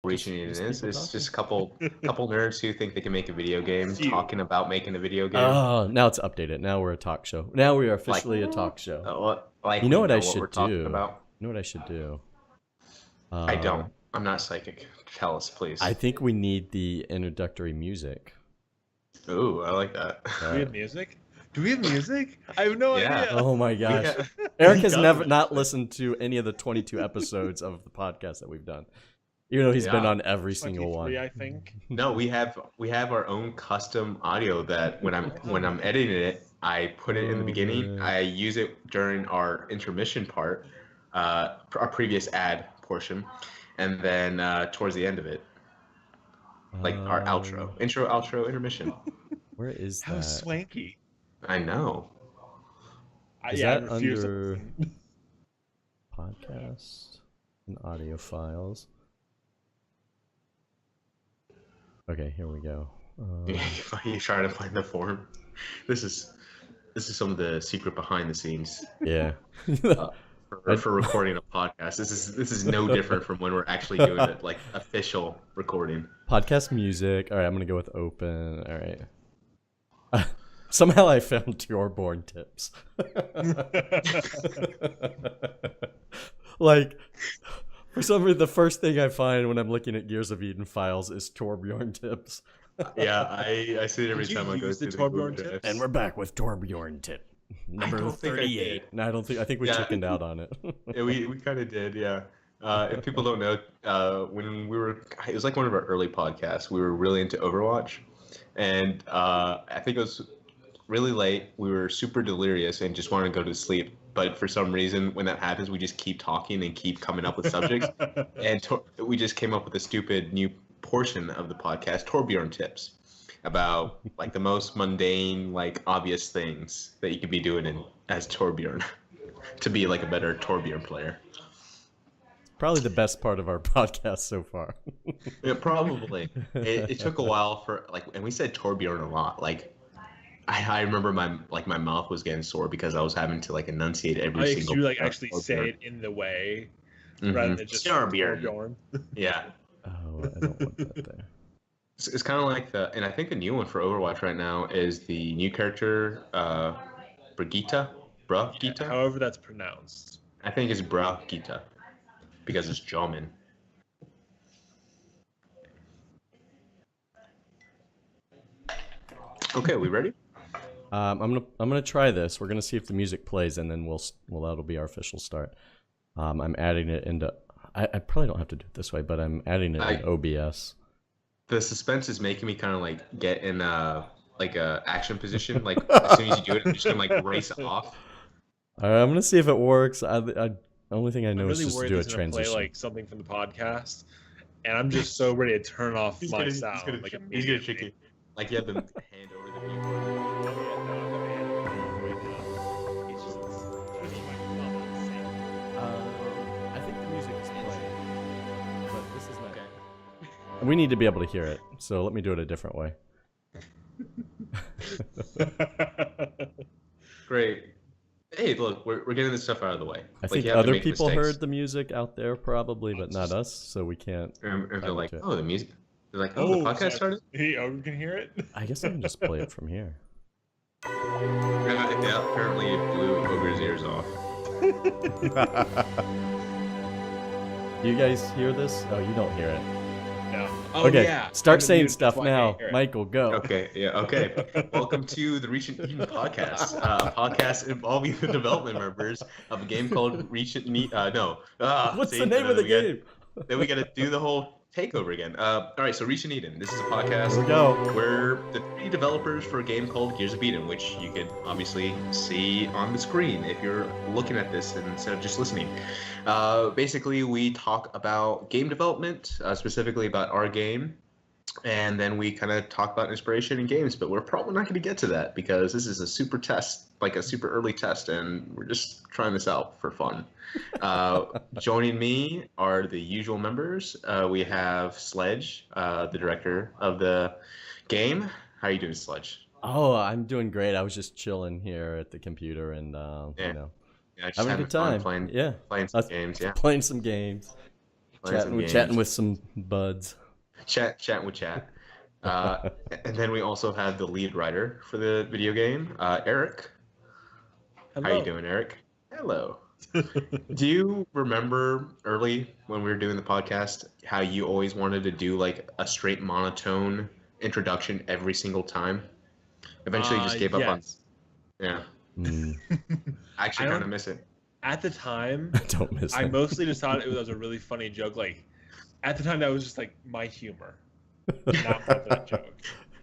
Reaching it Just is. people It's talking. just a couple nerds who think they can make a video game, It's you. talking about making a video game. Oh, now it's updated. Now we're a talk show. Now we are Like, officially a talk show. like You know we what know I what we're should talking do? about. You know what I should do? I don't. I'm not psychic. Tell us, please. I think we need the introductory music. Ooh, I like that. Do we have music? Do we have music? I have no Yeah. idea. Oh my gosh. have- Eric has Got never it. not listened to any of the 22 episodes of the podcast that we've done. Even though he's been Yeah. on every single 23, one. I think. No, we have our own custom audio that when I'm editing it, I put it in the Oh, beginning. man. I use it during our intermission part, our previous ad portion, and then towards the end of it, like our outro, intro, outro, intermission. Where is How that? swanky. I know. Is I that refuse to under- listen. Podcast and audio files. Okay, here we go. You trying to find the form. This is some of the secret behind the scenes Yeah. for recording a podcast. This is no different from when we're actually doing it, like official recording. Podcast music. All right, I'm gonna go with open. All right. Somehow I found Tourborn tips. Like, for some reason, the first thing I find when I'm looking at Gears of Eden files is Torbjorn tips. Yeah, I see it every Did you time I go use the through Torbjorn Google tips? Drive. And we're back with Torbjorn tip number don't think I 38. did. No, I think we Yeah. chickened out on it. Yeah, we kind of did, yeah. If people don't know, when it was like one of our early podcasts, we were really into Overwatch, and I think it was really late. We were super delirious and just wanted to go to sleep. But for some reason, when that happens, we just keep talking and keep coming up with subjects. And we just came up with a stupid new portion of the podcast, Torbjorn tips, about like the most mundane, like obvious things that you could be doing as Torbjorn to be like a better Torbjorn player. Probably the best part of our podcast so far. Yeah, probably. It took a while for like, and we said Torbjorn a lot. Like, I remember my mouth was getting sore because I was having to like enunciate every I single. you like word. actually say it in the way Mhm. rather than just Torbjorn. Torbjorn. Yeah, Oh, I don't want that there. it's kind of like and I think the new one for Overwatch right now is the new character, Brigitte. Brigitte. However that's pronounced. I think it's Brigitte because it's German. Okay, we ready? I'm gonna try this. We're gonna see if the music plays, and then that'll be our official start. I'm adding it into. I probably don't have to do it this way, but I'm adding it in OBS. The suspense is making me kind of like get in like a action position. Like as soon as you do it, I'm just gonna like race off. All right, I'm gonna see if it works. The only thing I know I'm is really just to worried do a he's gonna play transition. like something from the podcast, and I'm just so ready to turn off my sound. Like he's gonna trick you. Like you have the hand over the keyboard. I think the music is playing, but this is not. We need to be able to hear it, so let me do it a different way. Great. Hey, look, we're getting this stuff out of the way. I Like, think you have to other make people mistakes. heard the music out there probably, but not us, so we can't. And they're like, to it. oh, the music. They're like, oh, the podcast started. Hey, oh, we can hear it. I guess I can just play it from here. Yeah, apparently it blew Ogre's ears off. You guys hear this? Oh, you don't hear it. No. Oh, Okay, yeah. start I'm saying muted, that's stuff why I now. can't hear it. Michael, go. Okay, yeah, okay. Welcome to the Reach and Eden podcast, a podcast involving the development members of a game called Reach and no. What's see, the name of the we got- game? Then we got to do the whole takeover again. All right, so Reach and Eden. This is a podcast Here we go. We're the three developers for a game called Gears of Eden, which you can obviously see on the screen if you're looking at this instead of just listening. Basically, we talk about game development, specifically about our game, and then we kind of talk about inspiration in games, but we're probably not going to get to that because this is a super test, like a super early test, and we're just trying this out for fun. Joining me are the usual members. We have Sledge, the director of the game. How are you doing, Sledge? Oh, I'm doing great. I was just chilling here at the computer and Yeah. Yeah, just having a good fun time. playing Yeah, some Us- games. Yeah. playing some games. Chatting with some buds. Chatting with chat. And then we also have the lead writer for the video game, Eric. Hello. How you doing, Eric? Hello. Do you remember early when we were doing the podcast how you always wanted to do like a straight monotone introduction every single time? Eventually, you just gave up on. Yeah. I actually kind of miss it. At the time, I don't miss it. I mostly just thought it was a really funny joke. Like, at the time, that was just like my humor. Not that joke.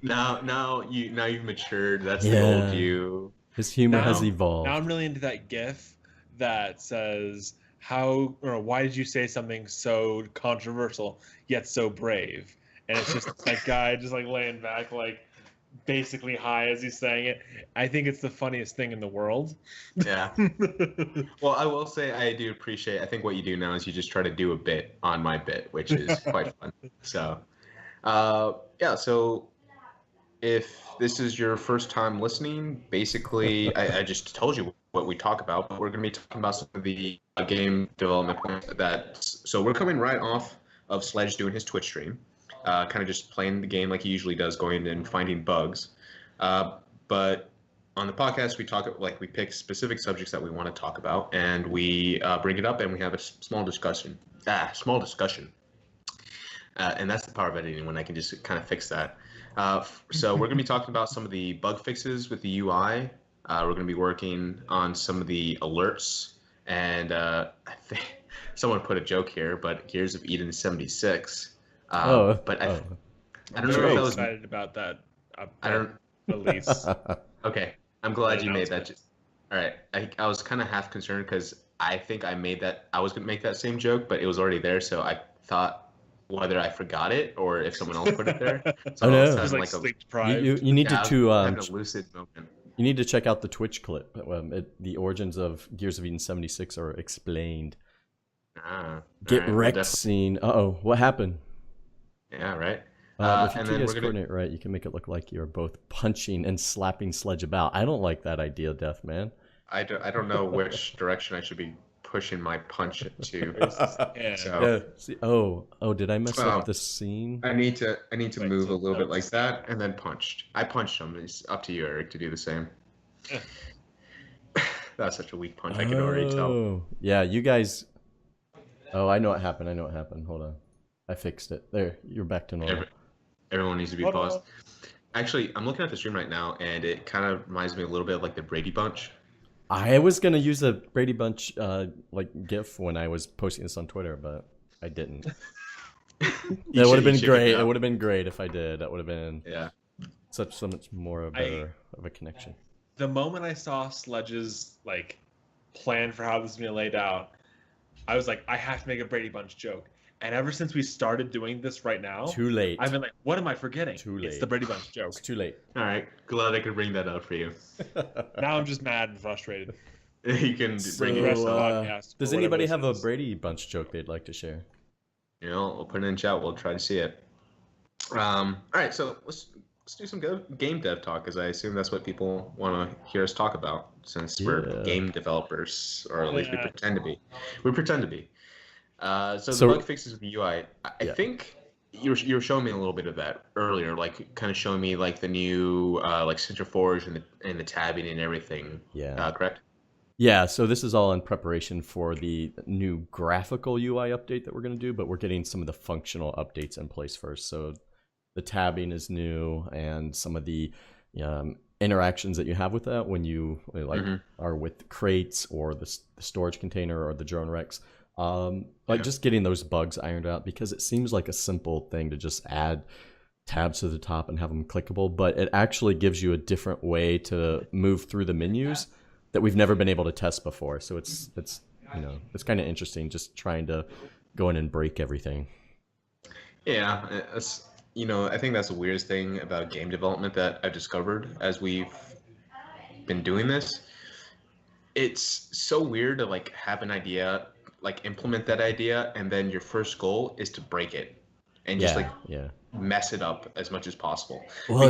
Now you've matured. That's the old you. His humor has evolved. Now I'm really into that GIF that says why did you say something so controversial yet so brave? And it's just that guy just like laying back like basically high as he's saying it. I think it's the funniest thing in the world. Yeah. Well, I will say I do appreciate. I think what you do now is you just try to do a bit on my bit, which is quite fun. So, yeah. So, if this is your first time listening, basically, I just told you what we talk about. But we're going to be talking about some of the game development points so we're coming right off of Sledge doing his Twitch stream. Kind of just playing the game like he usually does, going and finding bugs. But on the podcast, we pick specific subjects that we want to talk about, and we bring it up, and we have a small discussion. And that's the power of editing, when I can just kind of fix that. So we're going to be talking about some of the bug fixes with the UI. We're going to be working on some of the alerts, and I think someone put a joke here, but Gears of Eden 76. But I don't know if I was excited about that. I don't release. Okay, I'm glad you made that. All right, I was kind of half concerned because I think I was gonna make that same joke, but it was already there, so I thought whether I forgot it or if someone else put it there. So no. It was like sleep deprived. You need to having a lucid moment. You need to check out the Twitch clip. The origins of Gears of Eden 76 are explained. Get wrecked scene. What happened? Yeah, right. If you two guys coordinate right, you can make it look like you're both punching and slapping Sledge about. I don't like that idea, Death Man. I don't know which direction I should be pushing my punch to. Did I mess up the scene? I need to move a little bit like that and then punched. I punched him. It's up to you, Eric, to do the same. That's such a weak punch. I can already tell. Yeah, you guys. Oh, I know what happened. Hold on. I fixed it. There, you're back to normal. Everyone needs to be paused. Actually, I'm looking at the stream right now, and it kind of reminds me a little bit of like the Brady Bunch. I was gonna use a Brady Bunch GIF when I was posting this on Twitter, but I didn't. That would have been great. It would have been great if I did. That would have been so much more better of a connection. The moment I saw Sledge's like plan for how this is gonna be laid out, I was like, I have to make a Brady Bunch joke. And ever since we started doing this right now, too late. I've been like, what am I forgetting? Too late. It's the Brady Bunch joke. It's too late. All right, glad I could bring that up for you. Now I'm just mad and frustrated. You can bring the rest of the podcast. Does anybody have a Brady Bunch joke they'd like to share? We'll put it in chat. We'll try to see it. All right, so let's do some game dev talk, because I assume that's what people want to hear us talk about, since we're game developers, or at least we pretend to be. We pretend to be. So the bug fixes with the UI. I think you were showing me a little bit of that earlier, like kind of showing me like the new like Centriforge and the tabbing and everything. Yeah. Correct. Yeah. So this is all in preparation for the new graphical UI update that we're going to do, but we're getting some of the functional updates in place first. So the tabbing is new, and some of the interactions that you have with that when you are with crates or the storage container or the drone Rex. Just getting those bugs ironed out, because it seems like a simple thing to just add tabs to the top and have them clickable, but it actually gives you a different way to move through the menus that we've never been able to test before. So it's kind of interesting, just trying to go in and break everything. Yeah, I think that's the weirdest thing about game development that I've discovered as we've been doing this. It's so weird to like have an idea, like implement that idea, and then your first goal is to break it and just mess it up as much as possible. Well,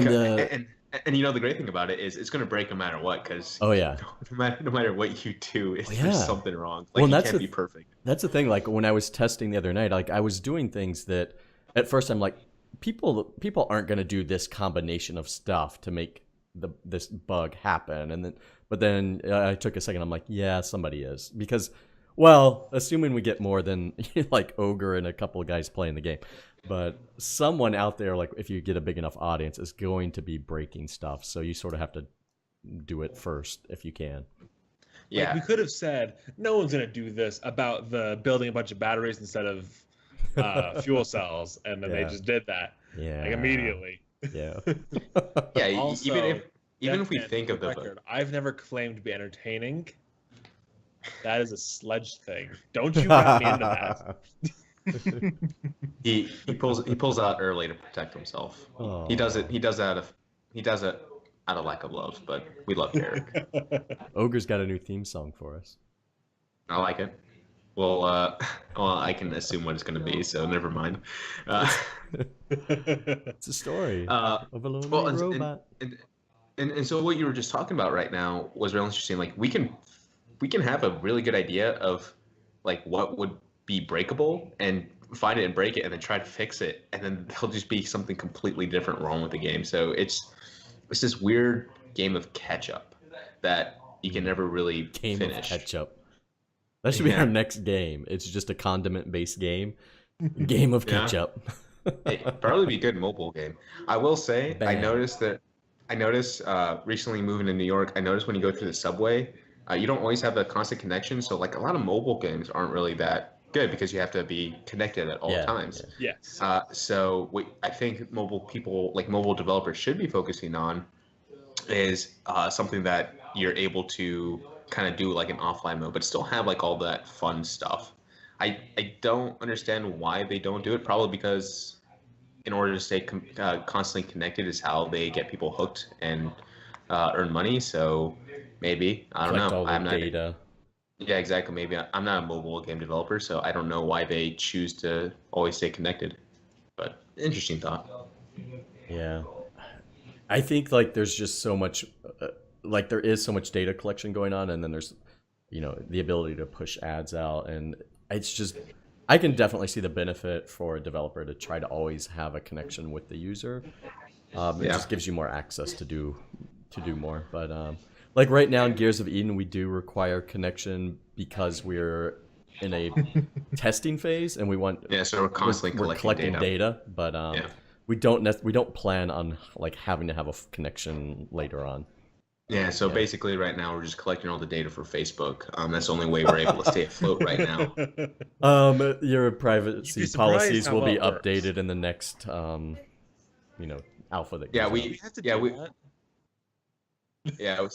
And you know the great thing about it is it's going to break no matter what, because Oh yeah. no matter what you do, Oh, there's yeah. something wrong. Like Well, and you that's can't the be perfect. That's the thing. Like when I was testing the other night, like I was doing things that at first I'm like, people aren't going to do this combination of stuff to make this bug happen. And then, but then I took a second. I'm like, yeah, somebody is, because, well, assuming we get more than like Ogre and a couple of guys playing the game, but someone out there, like if you get a big enough audience, is going to be breaking stuff. So you sort of have to do it first if you can. Yeah, Like, we could have said no one's gonna do this about the building a bunch of batteries instead of fuel cells, and then they Yeah. just did that Yeah. like immediately. Yeah. yeah. Also, Even if we Deathman, think for of the the record, I've never claimed to be entertaining. That is a sledge thing. Don't you wrap me into that. he pulls out early to protect himself. Oh. He does it out of lack of love, but we love Derek. Ogre's got a new theme song for us. I like it. Well, well, I can assume what it's going to be, so never mind. It's a story of a lonely well, robot. and so what you were just talking about right now was really interesting. Like we can have a really good idea of like what would be breakable and find it and break it and then try to fix it, and then there'll just be something completely different wrong with the game. So it's this weird game of catch up that you can never really Game finish. of ketchup. That should be Yeah. our next game. It's just a condiment-based game. Game of Yeah. ketchup. It'd probably be a good mobile game. I will say, Bam. I noticed recently moving to New York, I noticed when you go through the subway, you don't always have a constant connection. So like a lot of mobile games aren't really that good because you have to be connected at all Yeah, times. yeah. Yes. So what I think mobile developers should be focusing on is something that you're able to kind of do like an offline mode, but still have like all that fun stuff. I don't understand why they don't do it. Probably because in order to stay constantly connected is how they get people hooked and earn money. So maybe I don't Collect know. all the I'm not. data. Yeah, exactly. Maybe I'm not a mobile game developer, so I don't know why they choose to always stay connected. But interesting thought. Yeah. I think like there's just so much, like there is so much data collection going on, and then there's, the ability to push ads out, and it's just, I can definitely see the benefit for a developer to try to always have a connection with the user. It Yeah. just gives you more access to do more. But like right now in Gears of Eden, we do require connection because we're in a testing phase, and we want Yeah, so we're constantly we're collecting data. but Yeah. we don't plan on like having to have a connection later on. Yeah, so basically right now we're just collecting all the data for Facebook. That's the only way we're able to stay afloat right now. Your You'd privacy be surprised policies how will be well it works. updated in the next alpha that Yeah, goes we- out. We have to Yeah, do we- that. Yeah,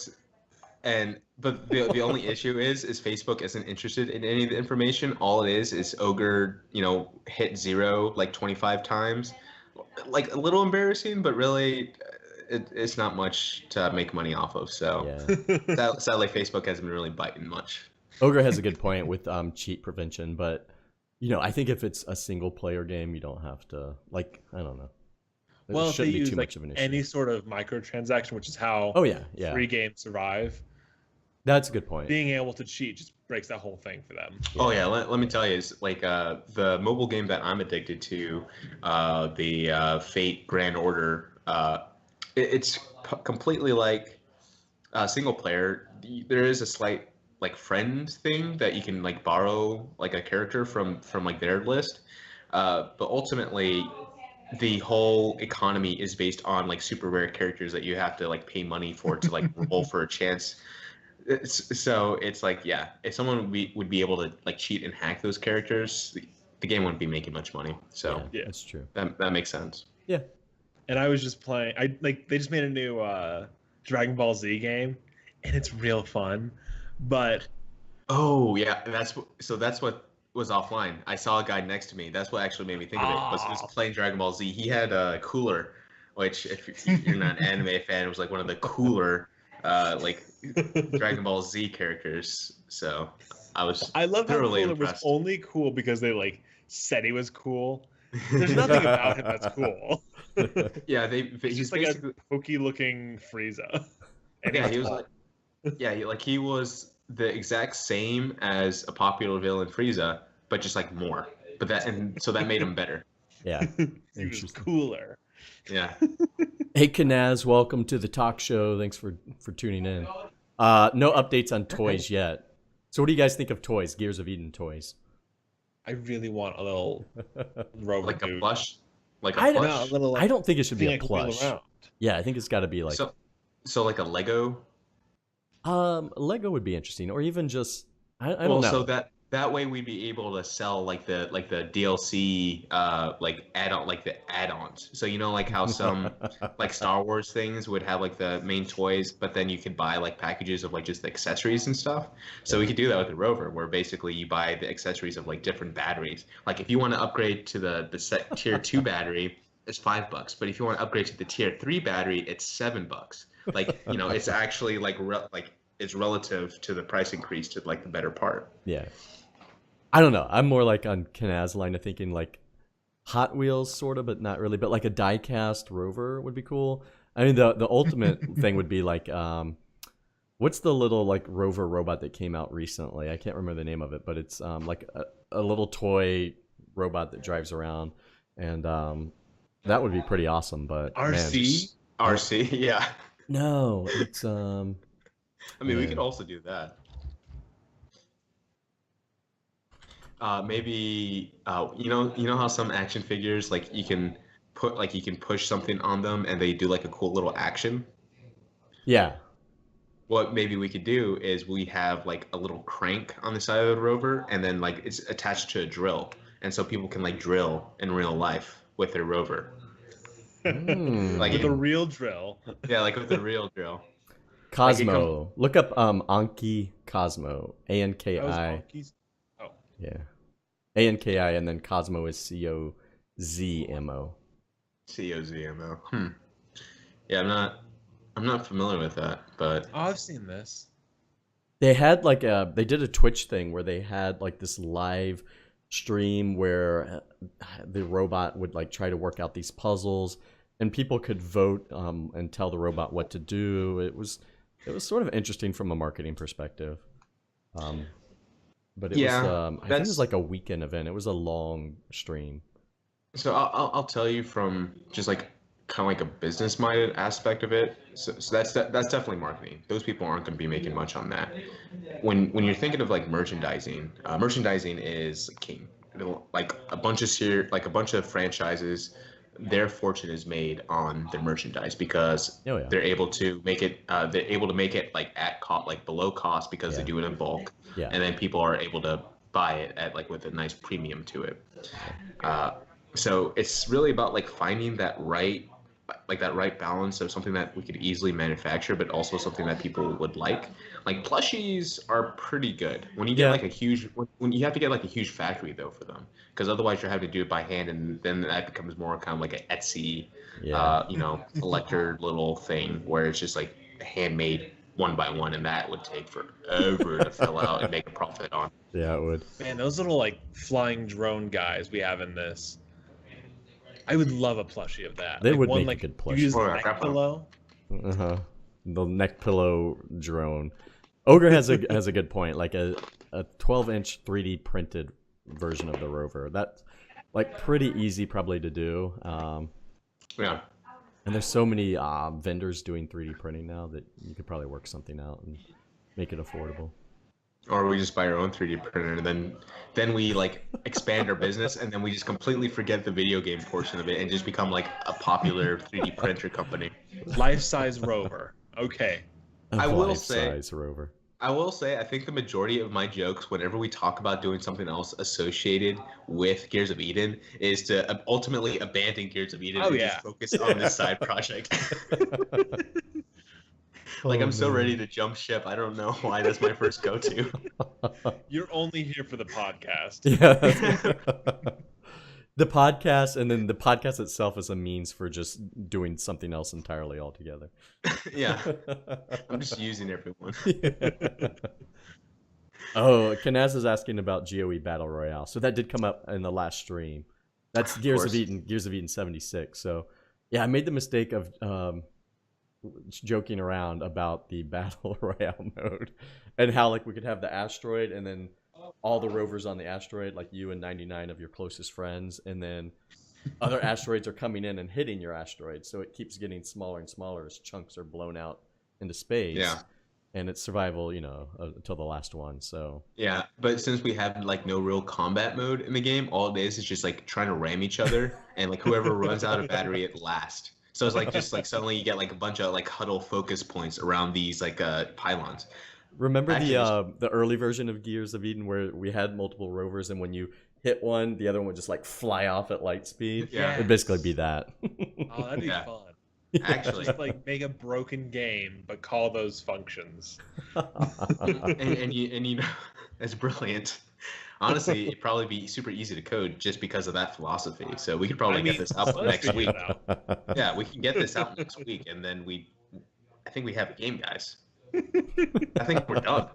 but the only issue is Facebook isn't interested in any of the information. All it is Ogre, hit 0 like 25 times. Like a little embarrassing, but really it's not much to make money off of. So Yeah. sadly, Facebook hasn't been really biting much. Ogre has a good point with cheat prevention, but I think if it's a single player game, you don't have to, like, I don't know. It Well, if they shouldn't be use too like much of an issue. any sort of microtransaction, which is how Oh yeah, free games survive, that's a good point. being able to cheat just breaks that whole thing for them. Oh yeah, let me tell you, it's like the mobile game that I'm addicted to, the Fate Grand Order. It's completely like single player. There is a slight like friend thing that you can like borrow like a character from like their list, but ultimately the whole economy is based on like super rare characters that you have to like pay money for to like roll for a chance. So it's like, yeah, if someone would be able to like cheat and hack those characters, the game wouldn't be making much money. So Yeah. That's true. that makes sense. Yeah. And I was just playing. They just made a new Dragon Ball Z game, and it's real fun. But Oh yeah, that's what was offline. I saw a guy next to me. That's what actually made me think of it. Was playing Dragon Ball Z. He had a cooler, which if you're not an anime fan, it was like one of the cooler like Dragon Ball Z characters. So I was I love how thoroughly Cooler was impressed. only cool because they like said he was cool. There's nothing about him that's cool. Yeah, It's he's just like basically a pokey looking Frieza. And yeah, he's he was tall. like yeah, he was the exact same as a popular villain Frieza, but just like more. But that and so that made him better. Yeah. He was Interesting. cooler. Yeah. Hey, Kanaz, welcome to the talk show. Thanks for tuning in. No updates on toys yet. So what do you guys think of toys, Gears of Eden toys? I really want a little Rover Like a dude. plush. Like a I- plush. No, a little I don't think it should be thing a I can wheel plush. around. Yeah, I think it's got to be like So like a Lego. Lego would be interesting, or even just I don't Well, know. so that way we'd be able to sell like the DLC like add-on like the add-ons. So you know like how some like Star Wars things would have like the main toys, but then you could buy like packages of like just the accessories and stuff. So we could do that with the Rover, where basically you buy the accessories of like different batteries. Like if you want to upgrade to the set tier 2 battery, it's $5. But if you want to upgrade to the tier 3 battery, it's $7. Like, you know, it's actually like it's relative to the price increase to like the better part. Yeah. I don't know. I'm more like on Kanaz line of thinking like Hot Wheels sort of, but not really. But like a die-cast Rover would be cool. I mean, the ultimate thing would be like what's the little like Rover robot that came out recently? I can't remember the name of it, but it's like a little toy robot that drives around, and that would be pretty awesome. But man, RC? RC, yeah. no, it's I mean, we Yeah. could also do that. Maybe you know how some action figures like you can push something on them and they do like a cool little action. yeah, What maybe we could do is we have like a little crank on the side of the rover and then like it's attached to a drill, and so people can like drill in real life with their rover. Like With a real drill. Yeah, like with a real drill. Cosmo. Look up Anki Cosmo. That was ANKI. Monkey's- Oh. Yeah. ANKI, and then Cosmo is COZMO. COZMO. Yeah, I'm not familiar with that, but Oh, I've seen this. They had like they did a Twitch thing where they had like this live stream where the robot would like try to work out these puzzles, and people could vote and tell the robot what to do. It was sort of interesting from a marketing perspective. But it Yeah, was I think it that's- was like a weekend event. It was a long stream. so I'll tell you from just like kind of like a business minded aspect of it. So that's definitely marketing. Those people aren't going to be making much on that. When you're thinking of like merchandising, merchandising is king. Like a bunch of franchises, their fortune is made on their merchandise because Oh, yeah. they're able to make it like at cost, like below cost because they Yeah. do it in bulk, Yeah. and then people are able to buy it at like with a nice premium to it. So it's really about like finding that right balance of something that we could easily manufacture, but also something that people would like. Like plushies are pretty good when you get Yeah. like when you have to get like a huge factory though for them, because otherwise you're having to do it by hand, and then that becomes more kind of like an Etsy, Yeah. collector little thing where it's just like handmade one by one, and that would take forever to fill out and make a profit on. Yeah, it would. Man, those little like flying drone guys we have in this. I would love a plushie of that. They like would one, make a like, good you plushie. use Oh, the yeah, neck crap. pillow. Uh-huh. The neck pillow drone. Ogre has a good point. Like a 12-inch 3D printed version of the rover. That's like pretty easy probably to do. Yeah. And there's so many vendors doing 3D printing now that you could probably work something out and make it affordable. Or we just buy our own 3D printer, and then we like expand our business, and then we just completely forget the video game portion of it and just become like a popular 3D printer company. Life-size rover. Okay. I will say- Life-size rover. I will say, I think the majority of my jokes, whenever we talk about doing something else associated with Gears of Eden, is to ultimately abandon Gears of Eden Oh, and yeah. just focus on this side project. Like, I'm so ready to jump ship. I don't know why that's my first go-to. You're only here for the podcast. Yeah. The podcast, and then the podcast itself is a means for just doing something else entirely altogether. Yeah, I'm just using everyone. Oh, Kanaz is asking about GOE Battle Royale. So that did come up in the last stream. That's Gears of course. Eden 76. So Yeah, I made the mistake of joking around about the battle royale mode and how like we could have the asteroid and then all the rovers on the asteroid, like you and 99 of your closest friends, and then other asteroids are coming in and hitting your asteroid, so it keeps getting smaller and smaller as chunks are blown out into space. Yeah. And it's survival, until the last one. So Yeah, but since we have like no real combat mode in the game, all it is just like trying to ram each other, and like whoever runs out of battery at last. So it's like just like suddenly you get like a bunch of like huddle focus points around these like pylons. remember Actually, the early version of Gears of Eden where we had multiple rovers, and when you hit one, the other one would just like fly off at light speed? Yeah. It'd basically be that. Oh, that'd be Yeah. fun. Actually, Just like make a broken game, but call those functions. and you know, it's brilliant. Honestly, it'd probably be super easy to code just because of that philosophy. So we could probably get this up let's next figure week. it out. Yeah, we can get this out next week, and then I think we have a game, guys. I think we're done.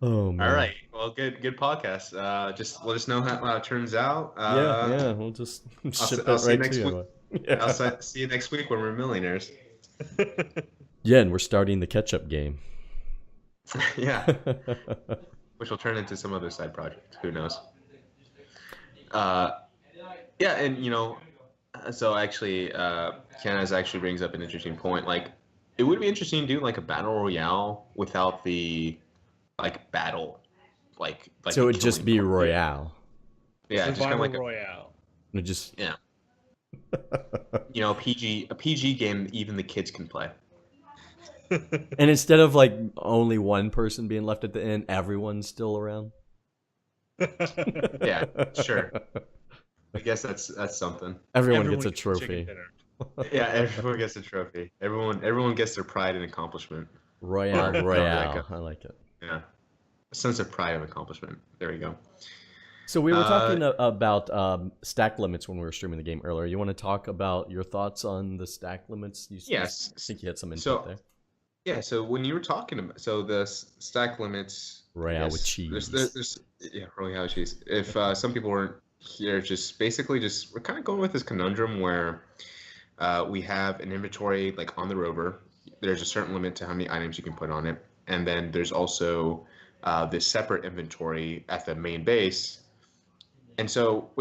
Oh man. All right. Well, good podcast. Just let us know how it turns out. Yeah, we'll just ship I'll that see you right next to you. Yeah. I'll see you next week when we're millionaires. Yeah, and we're starting the catch-up game. Yeah, which will turn into some other side project. Who knows? Yeah, and so actually, Kenneth actually brings up an interesting point. Like, it would be interesting to do like a battle royale without the like battle, like So the it'd just killing be part. Royale. Yeah, just kind of Survival like Royale. It just yeah. A PG game even the kids can play. And instead of like only one person being left at the end, everyone's still around. Yeah, sure. I guess that's something. Everyone gets a gets chicken trophy. dinner. Yeah, everyone gets a trophy. Everyone gets their pride and accomplishment. Royale, No, Royale. like I like it. Yeah, a sense of pride and accomplishment. There you go. So we were talking about stack limits when we were streaming the game earlier. You want to talk about your thoughts on the stack limits? Yes. I think you had some input So there. yeah, so when you were talking about the stack limits, Royale with yes, cheese. there's Royale with cheese. If some people weren't here, just basically we're kind of going with this conundrum where we have an inventory like on the rover. There's a certain limit to how many items you can put on it, and then there's also this separate inventory at the main base. And so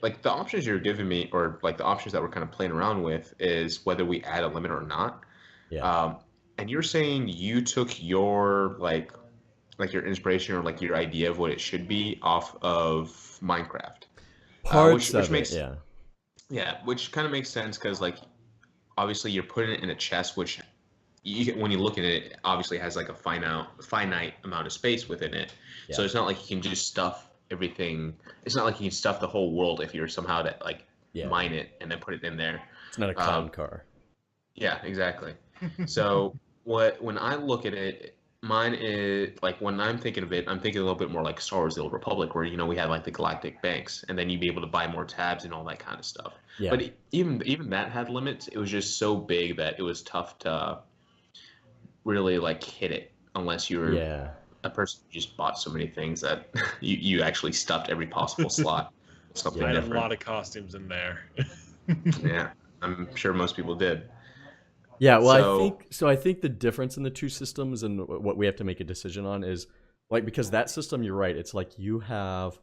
like the options you're giving me, or like the options that we're kind of playing around with, is whether we add a limit or not. Yeah. And you're saying you took your like your inspiration or like your idea of what it should be off of Minecraft. Parts which of makes it, yeah. which kind of makes sense because like obviously you're putting it in a chest, which when you look at it, it obviously has like a finite amount of space within it. Yeah. So it's not like you can just stuff everything. It's not like you can stuff the whole world if you're somehow to like Yeah. mine it and then put it in there. It's not a clown car. Yeah, exactly. So when I look at it, mine is like when I'm thinking of it, I'm thinking a little bit more like Star Wars: The Old Republic, where we had like the Galactic Banks, and then you'd be able to buy more tabs and all that kind of stuff. Yeah. But even that had limits. It was just so big that it was tough to really like hit it unless you were Yeah. a person who just bought so many things that you actually stuffed every possible slot. Something I had a different. lot of costumes in there. Yeah, I'm sure most people did. Yeah, well, So- I think the difference in the two systems and what we have to make a decision on is like because that system, you're right. It's like you have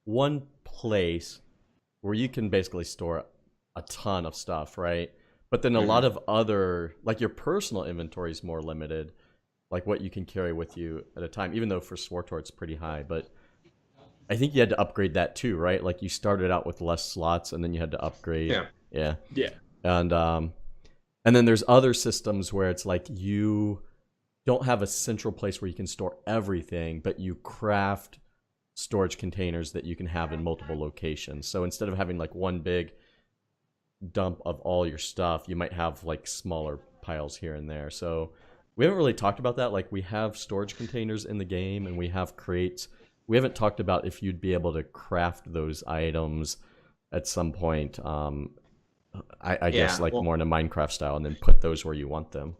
one place where you can basically store a ton of stuff, right? But then a lot of other like your personal inventory is more limited, like what you can carry with you at a time. Even though for SWTOR it's pretty high, but I think you had to upgrade that too, right? Like you started out with less slots and then you had to upgrade. Yeah. Yeah. Yeah. And then there's other systems where it's like you don't have a central place where you can store everything, but you craft storage containers that you can have in multiple locations. So instead of having like one big dump of all your stuff, you might have like smaller piles here and there. So we haven't really talked about that. Like we have storage containers in the game and we have crates. We haven't talked about if you'd be able to craft those items at some point. I guess like more in a Minecraft style, and then put those where you want them.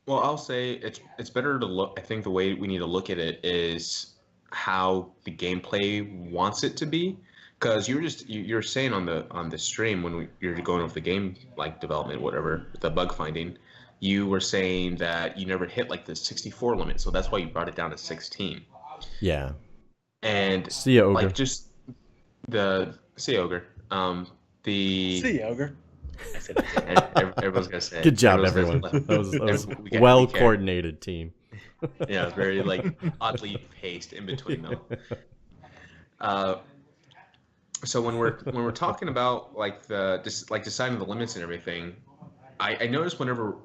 Well, I'll say it's better to look. I think the way we need to look at it is how the gameplay wants it to be, Because you're saying on the stream when you're going over the game like development, whatever, the bug finding, you were saying that you never hit like the 64 limit, so that's why you brought it down to 16. Yeah. And See ya, Ogre. like just the see ogre, the See, ogre. I said everyone's gonna say it. Good job, Everyone's everyone. gonna- That was we gotta be well careful. coordinated team. Yeah, it's very like oddly paced in between them. So when we're talking about like deciding the limits and everything, I notice whenever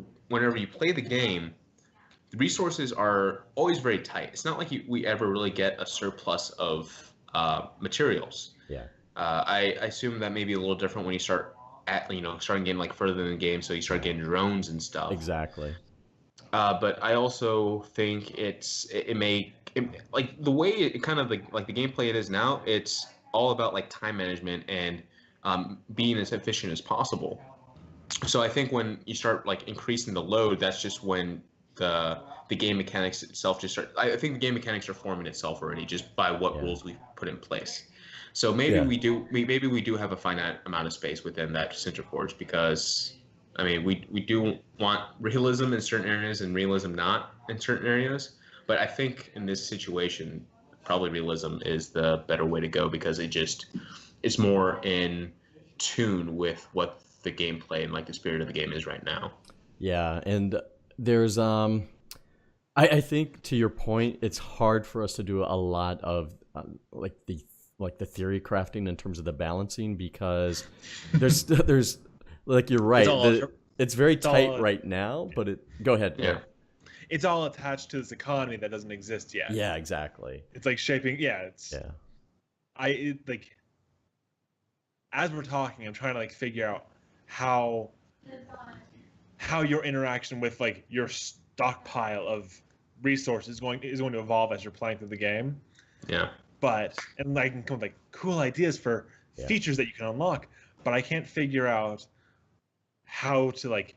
you play the game, the resources are always very tight. It's not like we ever really get a surplus of materials. Yeah. I assume that may be a little different when you start starting getting like further in the game, so you start getting drones and stuff. Exactly. But I also think like the way it kind of like the gameplay it is now, it's all about like time management and being as efficient as possible. So I think when you start like increasing the load, that's just when the game mechanics itself just start. I think the game mechanics are forming itself already just by what rules we've put in place. So maybe we do have a finite amount of space within that Center Forge because I mean we do want realism in certain areas and realism not in certain areas. But I think in this situation, probably realism is the better way to go because it's more in tune with what the gameplay and like the spirit of the game is right now. Yeah, and there's I think to your point, it's hard for us to do a lot of like the theory crafting in terms of the balancing because there's like you're right. It's very tight right now, but go ahead. Yeah. It's all attached to this economy that doesn't exist yet. Yeah, exactly. It's like shaping. Yeah, it's. Yeah. Like as we're talking, I'm trying to like figure out how your interaction with like your stockpile of resources is going to evolve as you're playing through the game. Yeah. But and I can come with like cool ideas for features that you can unlock, but I can't figure out how to like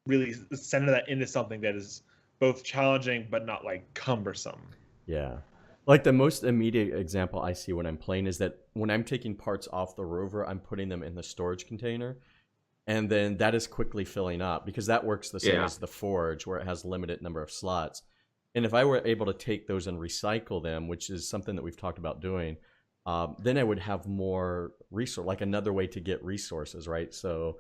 really center that into something that is both challenging but not like cumbersome. Yeah. Like the most immediate example I see when I'm playing is that when I'm taking parts off the rover, I'm putting them in the storage container. And then that is quickly filling up because that works the same as the Forge where it has limited number of slots. And if I were able to take those and recycle them, which is something that we've talked about doing, then I would have more resource, like another way to get resources, right? So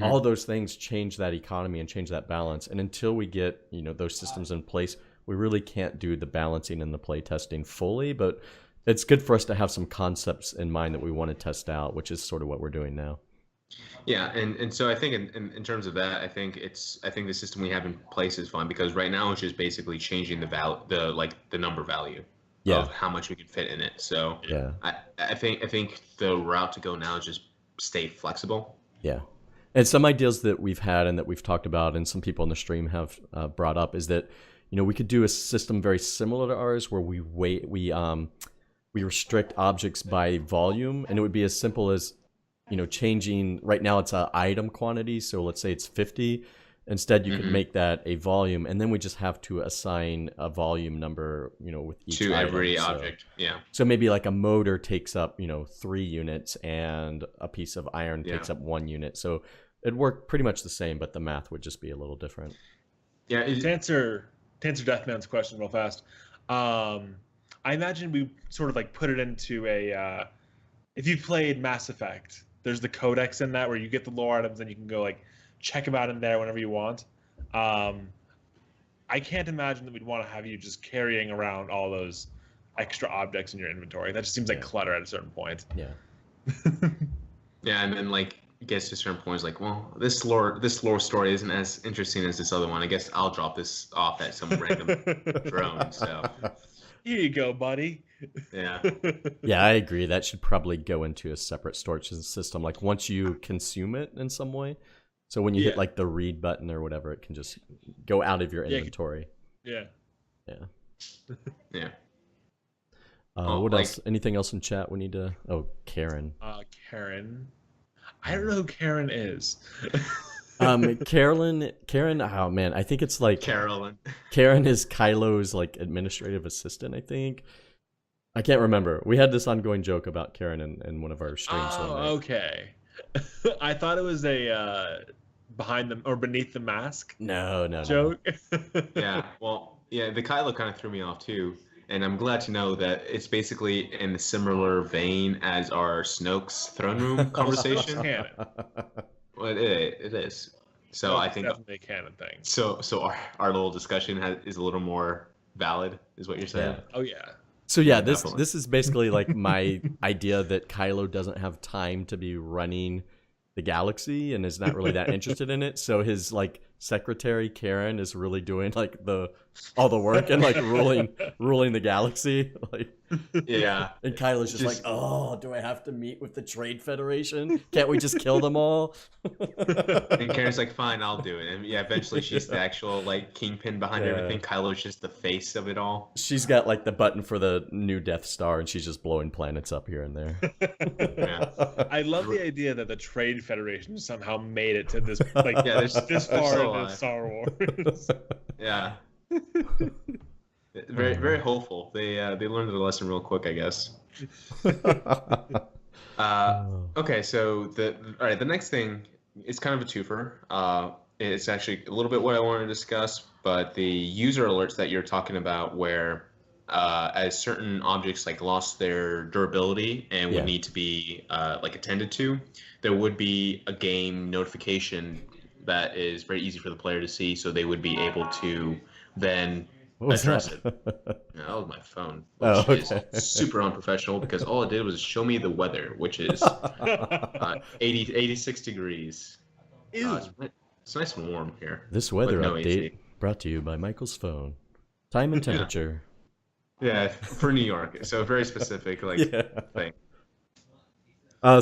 all those things change that economy and change that balance. And until we get, those systems in place, we really can't do the balancing and the play testing fully. But it's good for us to have some concepts in mind that we want to test out, which is sort of what we're doing now. Yeah, and so I think in terms of that, I think the system we have in place is fine because right now it's just basically changing the number value of how much we can fit in it. So I think the route to go now is just stay flexible. Yeah. And some ideas that we've had and that we've talked about and some people in the stream have brought up is that, we could do a system very similar to ours where we restrict objects by volume, and it would be as simple as, changing, right now it's a item quantity, so let's say it's 50. Instead, you could make that a volume, and then we just have to assign a volume number, with each to item. every object. Yeah. So maybe like a motor takes up, 3 units, and a piece of iron takes up 1 unit. So it'd work pretty much the same, but the math would just be a little different. Yeah. To answer Deathman's question real fast, I imagine we sort of like put it into a. If you played Mass Effect, there's the codex in that where you get the lore items and you can go like check them out in there whenever you want. I can't imagine that we'd want to have you just carrying around all those extra objects in your inventory. That just seems like clutter at a certain point. Yeah. Yeah, and then like it gets to certain points like, well, this lore story isn't as interesting as this other one. I guess I'll drop this off at some random drone. So here you go, buddy. Yeah. Yeah, I agree. That should probably go into a separate storage system. Like once you consume it in some way. So when you hit like the read button or whatever, it can just go out of your inventory. Yeah. Yeah. Yeah. What else? Anything else in chat we need to? Oh, Karen. Karen. I don't know who Karen is. Karen. Oh man, I think it's like Carolyn. Karen is Kylo's like administrative assistant, I think. I can't remember. We had this ongoing joke about Karen in one of our streams one Oh, night. okay. I thought it was a behind the or beneath the mask No. joke. Yeah, well, yeah, the Kylo kind of threw me off too, and I'm glad to know that it's basically in a similar vein as our Snoke's throne room conversation. Canon. Well, it is. So I It's think definitely a canon thing. so. So our little discussion is a little more valid, is what you're saying. Yeah. Oh yeah. So yeah, Definitely. this is basically like my idea that Kylo doesn't have time to be running the galaxy and is not really that interested in it. So his like secretary Karen is really doing like all the work and like ruling the galaxy. Like, Yeah. and Kylo's just like, Just- oh, do I have to meet with the Trade Federation? Can't we just kill them all? And Karen's like, fine, I'll do it. And yeah, eventually she's the actual like kingpin behind Yeah. everything. Kylo's just the face of it all. She's got like the button for the new Death Star, and she's just blowing planets up here and there. Yeah. I love the idea that the Trade Federation somehow made it to this like Yeah, this they're far still into alive. Star Wars. Yeah. Very very hopeful. They learned their lesson real quick, I guess. Okay, so all right, the next thing is kind of a twofer. It's actually a little bit what I wanted to discuss, but the user alerts that you're talking about, where as certain objects like lost their durability and Yeah. would need to be like attended to, there would be a game notification that is very easy for the player to see, so they would be able to then What was address that? that was my phone, Oh, which okay. is super unprofessional because all it did was show me the weather, which is 86 degrees. Ew. It's nice and warm here. This weather With no update AC. brought to you by Michael's phone. Time and Yeah. temperature. Yeah, for New York. So very specific, like Yeah. thing.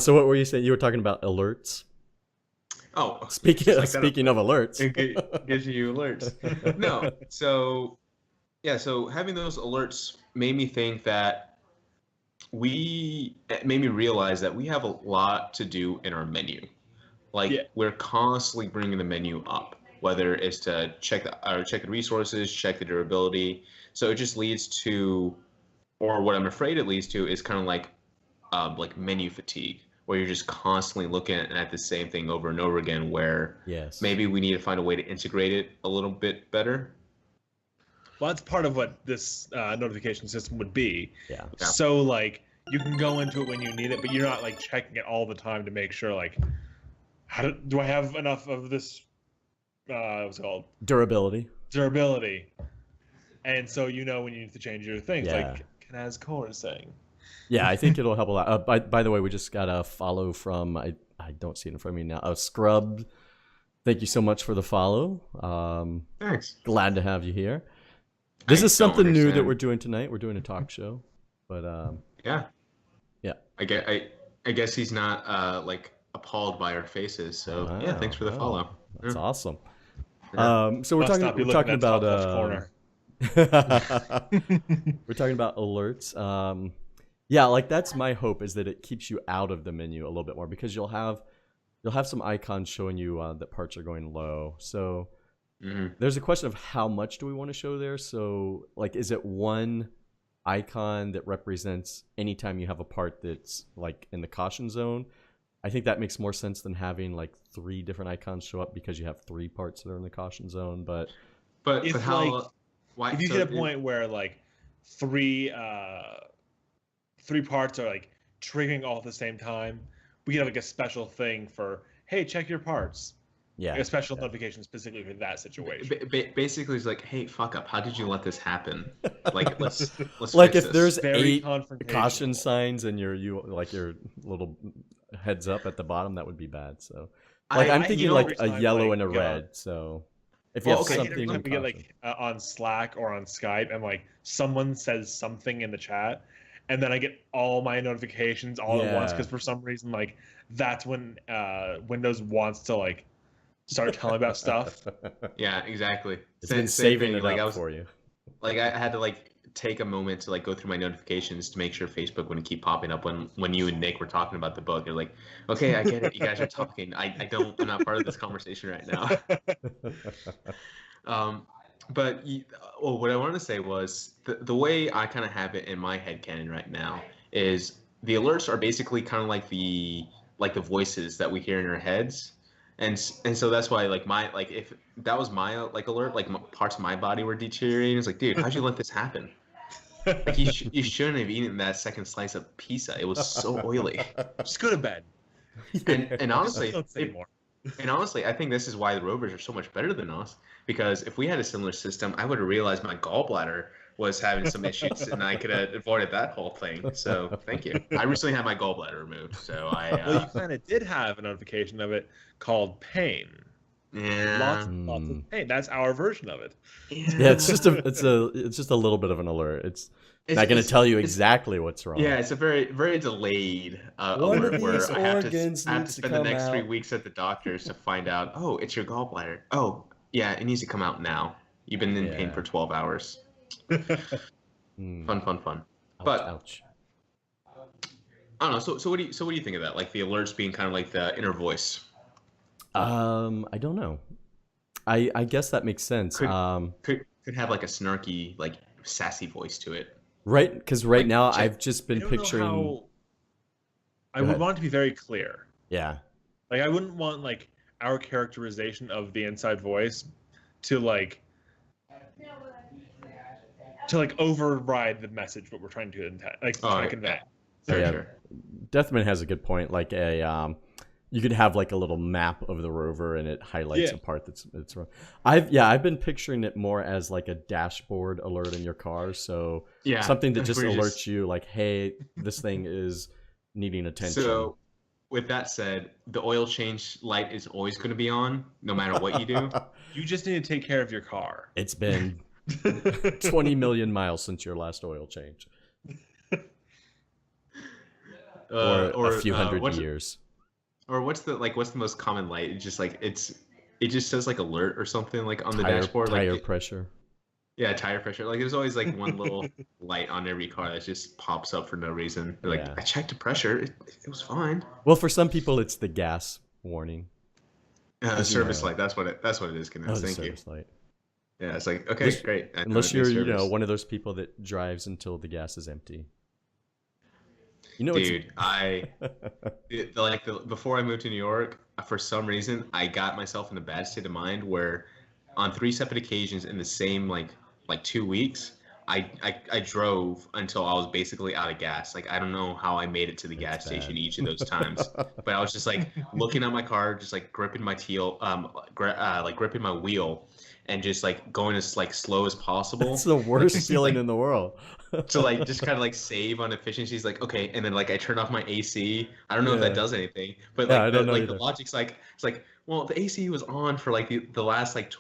So what were you saying? You were talking about alerts. Oh, Speaking just like that. speaking of alerts. It gives you alerts. No, so yeah, so having those alerts made me think that it made me realize that we have a lot to do in our menu. Like Yeah. we're constantly bringing the menu up, whether it's to check the resources, check the durability. So it just leads to, or what I'm afraid it leads to, is kind of like menu fatigue, where you're just constantly looking at the same thing over and over again. Where Yes. maybe we need to find a way to integrate it a little bit better. Well, that's part of what this notification system would be. Yeah. Yeah. So like you can go into it when you need it, but you're not like checking it all the time to make sure like, do I have enough of this? What's it called? Durability. Durability. And so you know when you need to change your things, Yeah. like Kanaz Core is saying. Yeah, I think it'll help a lot. By the way, we just got a follow from I don't see it in front of me now. Scrub. Thank you so much for the follow. Thanks. Glad to have you here. This I is something don't new that understand. we're doing tonight. We're doing a talk show, but Yeah. Yeah. I guess he's not like appalled by our faces. So yeah, thanks for the wow. follow. That's Yeah. awesome. Yeah. So we're Must not be talking looking at about top left corner. we're talking about alerts. Yeah, like that's my hope, is that it keeps you out of the menu a little bit more, because you'll have some icons showing you that parts are going low. So Mhm. there's a question of how much do we want to show there. So like, is it one icon that represents anytime you have a part that's like in the caution zone? I think that makes more sense than having like 3 different icons show up, because you have 3 parts that are in the caution zone. But But If, how? like, Why? If you so get a point where like three parts are like triggering all at the same time, we can have like a special thing for, hey, check your parts. yeah, Like a special notification specifically for that situation. Basically, it's like, hey, fuck up. How did you let this happen? Like, let's like fix if this. there's Very 8 confrontational. caution signs and your little heads up at the bottom, that would be bad. So like I'm thinking like every a time, yellow like, and a red. So if you Well, have okay, Every something time in we get caution. like on Slack or on Skype, and like someone says something in the chat, and then I get all my notifications all at once, Yeah. because for some reason like that's when Windows wants to like start telling about stuff. Yeah, exactly. It's Same been saving thing. it Like up I was, for you. like I had to like take a moment to like go through my notifications to make sure Facebook wouldn't keep popping up when you and Nick were talking about the book. You're like, okay, I get it. You guys are talking. I'm not part of this conversation right now. But well, what I wanted to say was the way I kind of have it in my head canon right now is the alerts are basically kind of like the voices that we hear in our heads, and so that's why like my like if that was my like alert, like parts of my body were deteriorating. It's like, dude, how'd you let this happen? Like you shouldn't have eaten that second slice of pizza. It was so oily. Just go to bed. And honestly, Don't say more. and honestly, I think this is why the rovers are so much better than us. Because if we had a similar system, I would have realized my gallbladder was having some issues, and I could have avoided that whole thing. So thank you. I recently had my gallbladder removed, so I Well, you kind of did have a notification of it called pain. yeah. Lots of pain. That's our version of it. Yeah, it's just a little bit of an alert. It's not going to tell you exactly what's wrong. Yeah, it's a very delayed One alert of where these I have to organs I have to needs to spend the come next 3 out. weeks at the doctor's to find out. Oh, it's your gallbladder. Oh, yeah, it needs to come out now. You've been in pain Yeah. for 12 hours. Hmm. Fun. Ouch, But ouch. I don't know. So what do you think of that? Like the alerts being kind of like the inner voice. I don't know. I guess that makes sense. Could could have like a snarky, like sassy voice to it. Right, because right like, now check- I've just I been don't know picturing. how- I Go would ahead. want it to be very clear. Yeah, Like I wouldn't want like our characterization of the inside voice to like override the message what we're trying to try to convey. Sure, Yeah. sure. Deathman has a good point. Like you could have like a little map of the rover, and it highlights Yeah. a part that's wrong. I've been picturing it more as like a dashboard alert in your car. So Yeah. something that just where you alerts you, like, hey, this thing is needing attention. So, with that said, the oil change light is always going to be on, no matter what you do. You just need to take care of your car. It's been 20 million miles since your last oil change, or a few hundred what's, years. Or what's the most common light? It's just like it just says like alert or something like on the Tire, dashboard. tire Like pressure. yeah, tire pressure. Like there's always like one little light on every car that just pops up for no reason. They're like, Yeah. I checked the pressure, it was fine. Well, for some people, it's the gas warning. Service know. light. That's what it is. Oh, Kenneth. the Thank you. service light. Yeah, it's like okay, Unless- great. I know Unless it needs you're, service. one of those people that drives until the gas is empty. Dude, before I moved to New York, for some reason, I got myself in a bad state of mind where, on 3 separate occasions in the same like 2 weeks, I drove until I was basically out of gas. Like I don't know how I made it to the gas That's station bad. each of those times, but I was just like looking at my car, just like gripping my gripping my wheel, and just like going as like slow as possible. It's the worst feeling in the world. To like just kind of like save on efficiencies, like okay, and then like I turn off my AC. I don't know if Yeah. that does anything, but Yeah, like I don't know the either. logic's like it's like well the AC was on for like the last like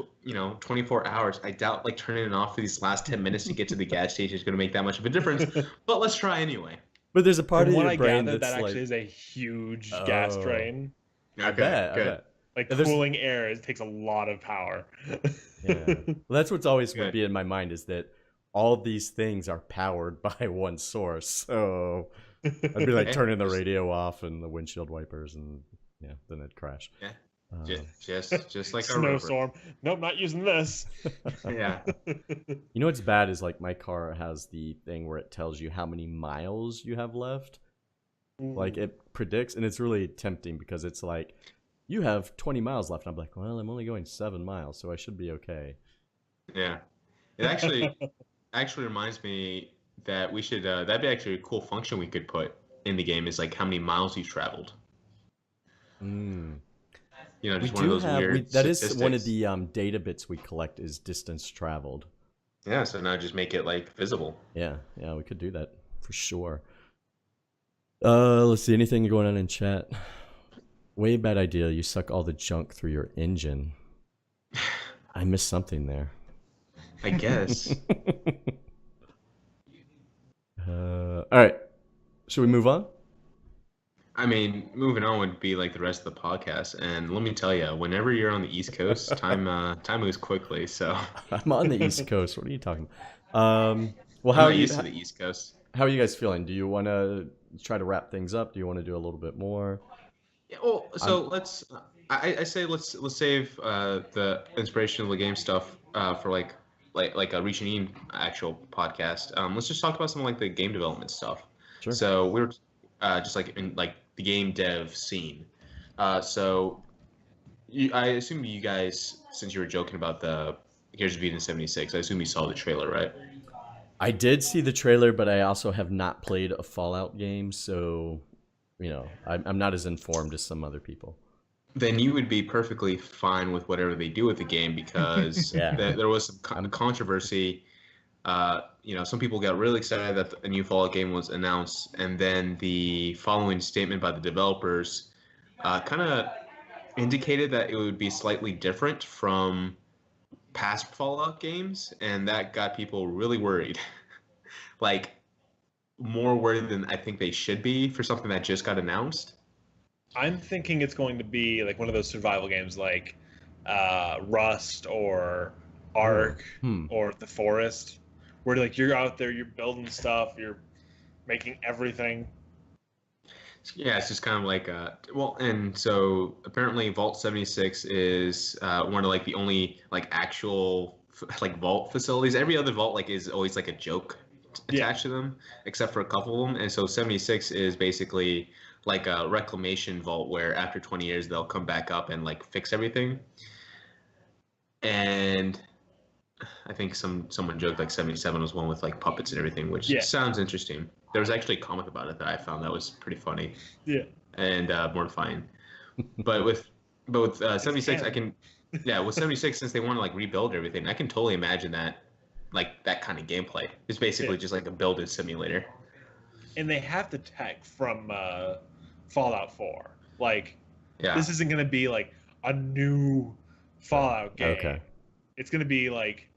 24 hours. I doubt like turning it off for these last 10 minutes to get to the gas station is going to make that much of a difference. But let's try anyway. But there's a part From of what your I brain gathered, that's that like, actually is a huge gas Oh. drain. I bet. Like Yeah, there's- cooling air, it takes a lot of power. Yeah. Well, that's what's always would Good. be in my mind is that all these things are powered by one source. So I'd be like Okay. turning the radio off and the windshield wipers, and yeah, then it'd crash. Yeah. Um, Just like our rover. Snowstorm. Nope, not using this. Yeah. You know what's bad is like my car has the thing where it tells you how many miles you have left. Like it predicts, and it's really tempting because it's like you have 20 miles left. And I'm like, well, I'm only going 7 miles, so I should be okay. Yeah. It actually reminds me that we should that'd be actually a cool function we could put in the game is like how many miles you traveled. Mm. Just We one of do those have weird that is one of statistics. the data bits we collect is distance traveled. Yeah, so now just make it like visible. Yeah, we could do that for sure. Let's see, anything going on in chat? Way bad idea. You suck all the junk through your engine. I missed something there. I guess. All right. Should we move on? I mean, moving on would be like the rest of the podcast, and let me tell you, whenever you're on the East Coast, time moves quickly. So I'm on the East Coast. What are you talking about? Well, I'm how are not you? used to the East Coast. How are you guys feeling? Do you want to try to wrap things up? Do you want to do a little bit more? Yeah, well, so let's. I say let's save the inspiration of the game stuff for like like a Reaching In actual podcast, let's just talk about some like the game development stuff. Sure. So we were just like in like the game dev scene. So I assume you guys, since you were joking about the Gears of Eden 76, I assume you saw the trailer, right? I did see the trailer, but I also have not played a Fallout game, so I'm not as informed as some other people. Then you would be perfectly fine with whatever they do with the game because Yeah. there was some controversy. Some people got really excited that a new Fallout game was announced, and then the following statement by the developers kind of indicated that it would be slightly different from past Fallout games, and that got people really worried. Like, more worried than I think they should be for something that just got announced. I'm thinking it's going to be like one of those survival games like Rust or Ark or The Forest, where like you're out there, you're building stuff, you're making everything. Yeah, it's just kind of like and so apparently Vault 76 is one of like the only like actual like vault facilities. Every other vault like is always like a joke attached to them, except for a couple of them. And so 76 is basically like a reclamation vault where after 20 years they'll come back up and like fix everything. And I think someone joked like 77 was one with like puppets and everything, which sounds interesting. There was actually a comic about it that I found that was pretty funny. Yeah. And mortifying. But with 76, I can, with 76, since they want to like rebuild everything, I can totally imagine that, like that kind of gameplay. It's basically just like a build-it simulator. And they have the tech from Fallout 4. Like, this isn't going to be like a new Fallout game. Okay. It's going to be like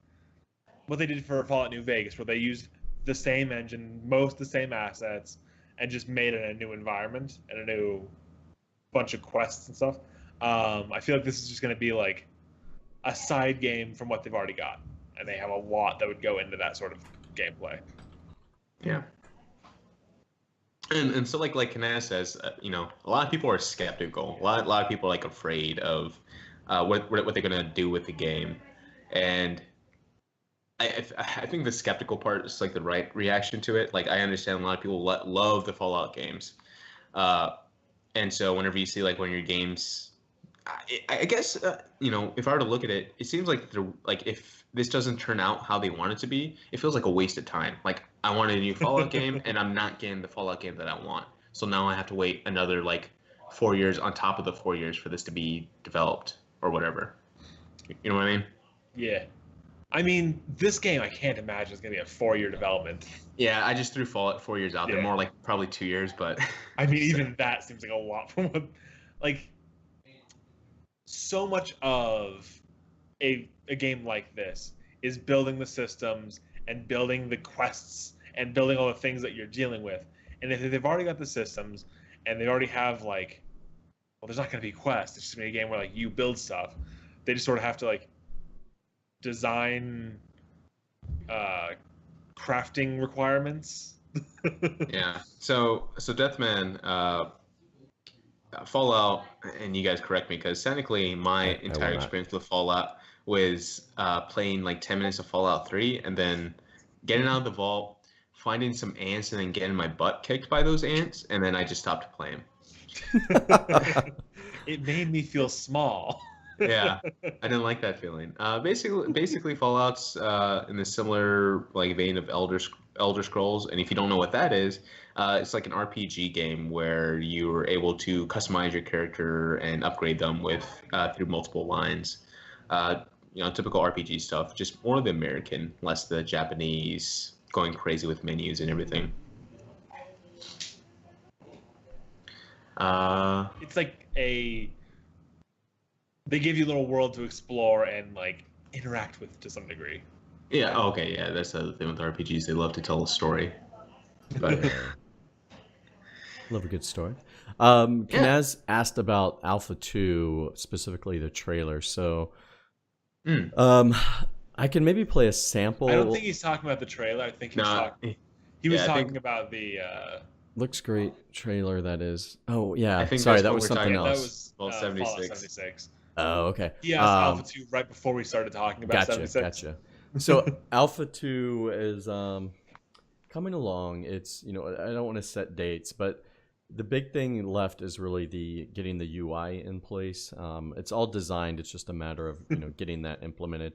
what they did for Fallout New Vegas, where they used the same engine, most the same assets, and just made it a new environment and a new bunch of quests and stuff. I feel like this is just going to be like a side game from what they've already got, and they have a lot that would go into that sort of gameplay. Yeah. And so like Kanaz says, a lot of people are skeptical. A lot of people are like afraid of what they're gonna do with the game, and I think the skeptical part is like the right reaction to it. Like I understand a lot of people love the Fallout games, and so whenever you see like one of your games, I guess if I were to look at it, it seems like if this doesn't turn out how they want it to be, it feels like a waste of time. Like I wanted a new Fallout game, and I'm not getting the Fallout game that I want. So now I have to wait another like 4 years on top of the 4 years for this to be developed or whatever. You know what I mean? Yeah. I mean, this game I can't imagine is going to be a 4-year development. Yeah, I just threw Fallout 4 years out there, more like probably 2 years, but I mean, even that seems like a lot from what, like, so much of a game like this is building the systems and building the quests and building all the things that you're dealing with. And if they've already got the systems and they already have like, well, there's not going to be quests. It's just going to be a game where like you build stuff. They just sort of have to like design crafting requirements. Yeah. So Deathman, Fallout, and you guys correct me because technically my entire experience with Fallout was playing like 10 minutes of Fallout 3 and then getting out of the vault, finding some ants, and then getting my butt kicked by those ants, and then I just stopped playing. It made me feel small. Yeah, I didn't like that feeling. Basically, Fallout's in a similar like vein of Elder Scrolls, and if you don't know what that is, it's like an RPG game where you are able to customize your character and upgrade them with through multiple lines. Typical RPG stuff, just more the American, less the Japanese going crazy with menus and everything. It's like they give you a little world to explore and like interact with to some degree. Yeah. Okay. Yeah. That's the other thing with RPGs. They love to tell a story. But love a good story. Kanaz asked about Alpha 2, specifically the trailer. So, I can maybe play a sample. I don't think he's talking about the trailer. I think he was talking about the. Looks great trailer. That is. Oh yeah. I think sorry, that was something else. That was Fallout 76. 76. Oh, okay. He asked Alpha 2 right before we started talking about 76. Gotcha. So Alpha 2 is coming along. It's, I don't want to set dates, but the big thing left is really the getting the UI in place. It's all designed. It's just a matter of getting that implemented.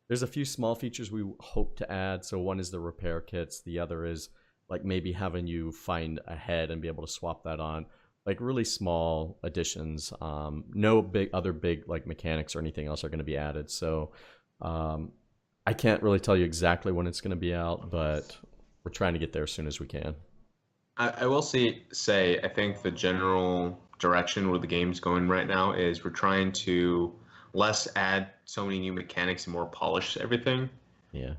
There's a few small features we hope to add. So one is the repair kits. The other is like maybe having you find a head and be able to swap that on. Like really small additions. No other big like mechanics or anything else are going to be added. So I can't really tell you exactly when it's going to be out, but we're trying to get there as soon as we can. I will say I think the general direction where the game's going right now is we're trying to less add so many new mechanics and more polish everything. Yeah.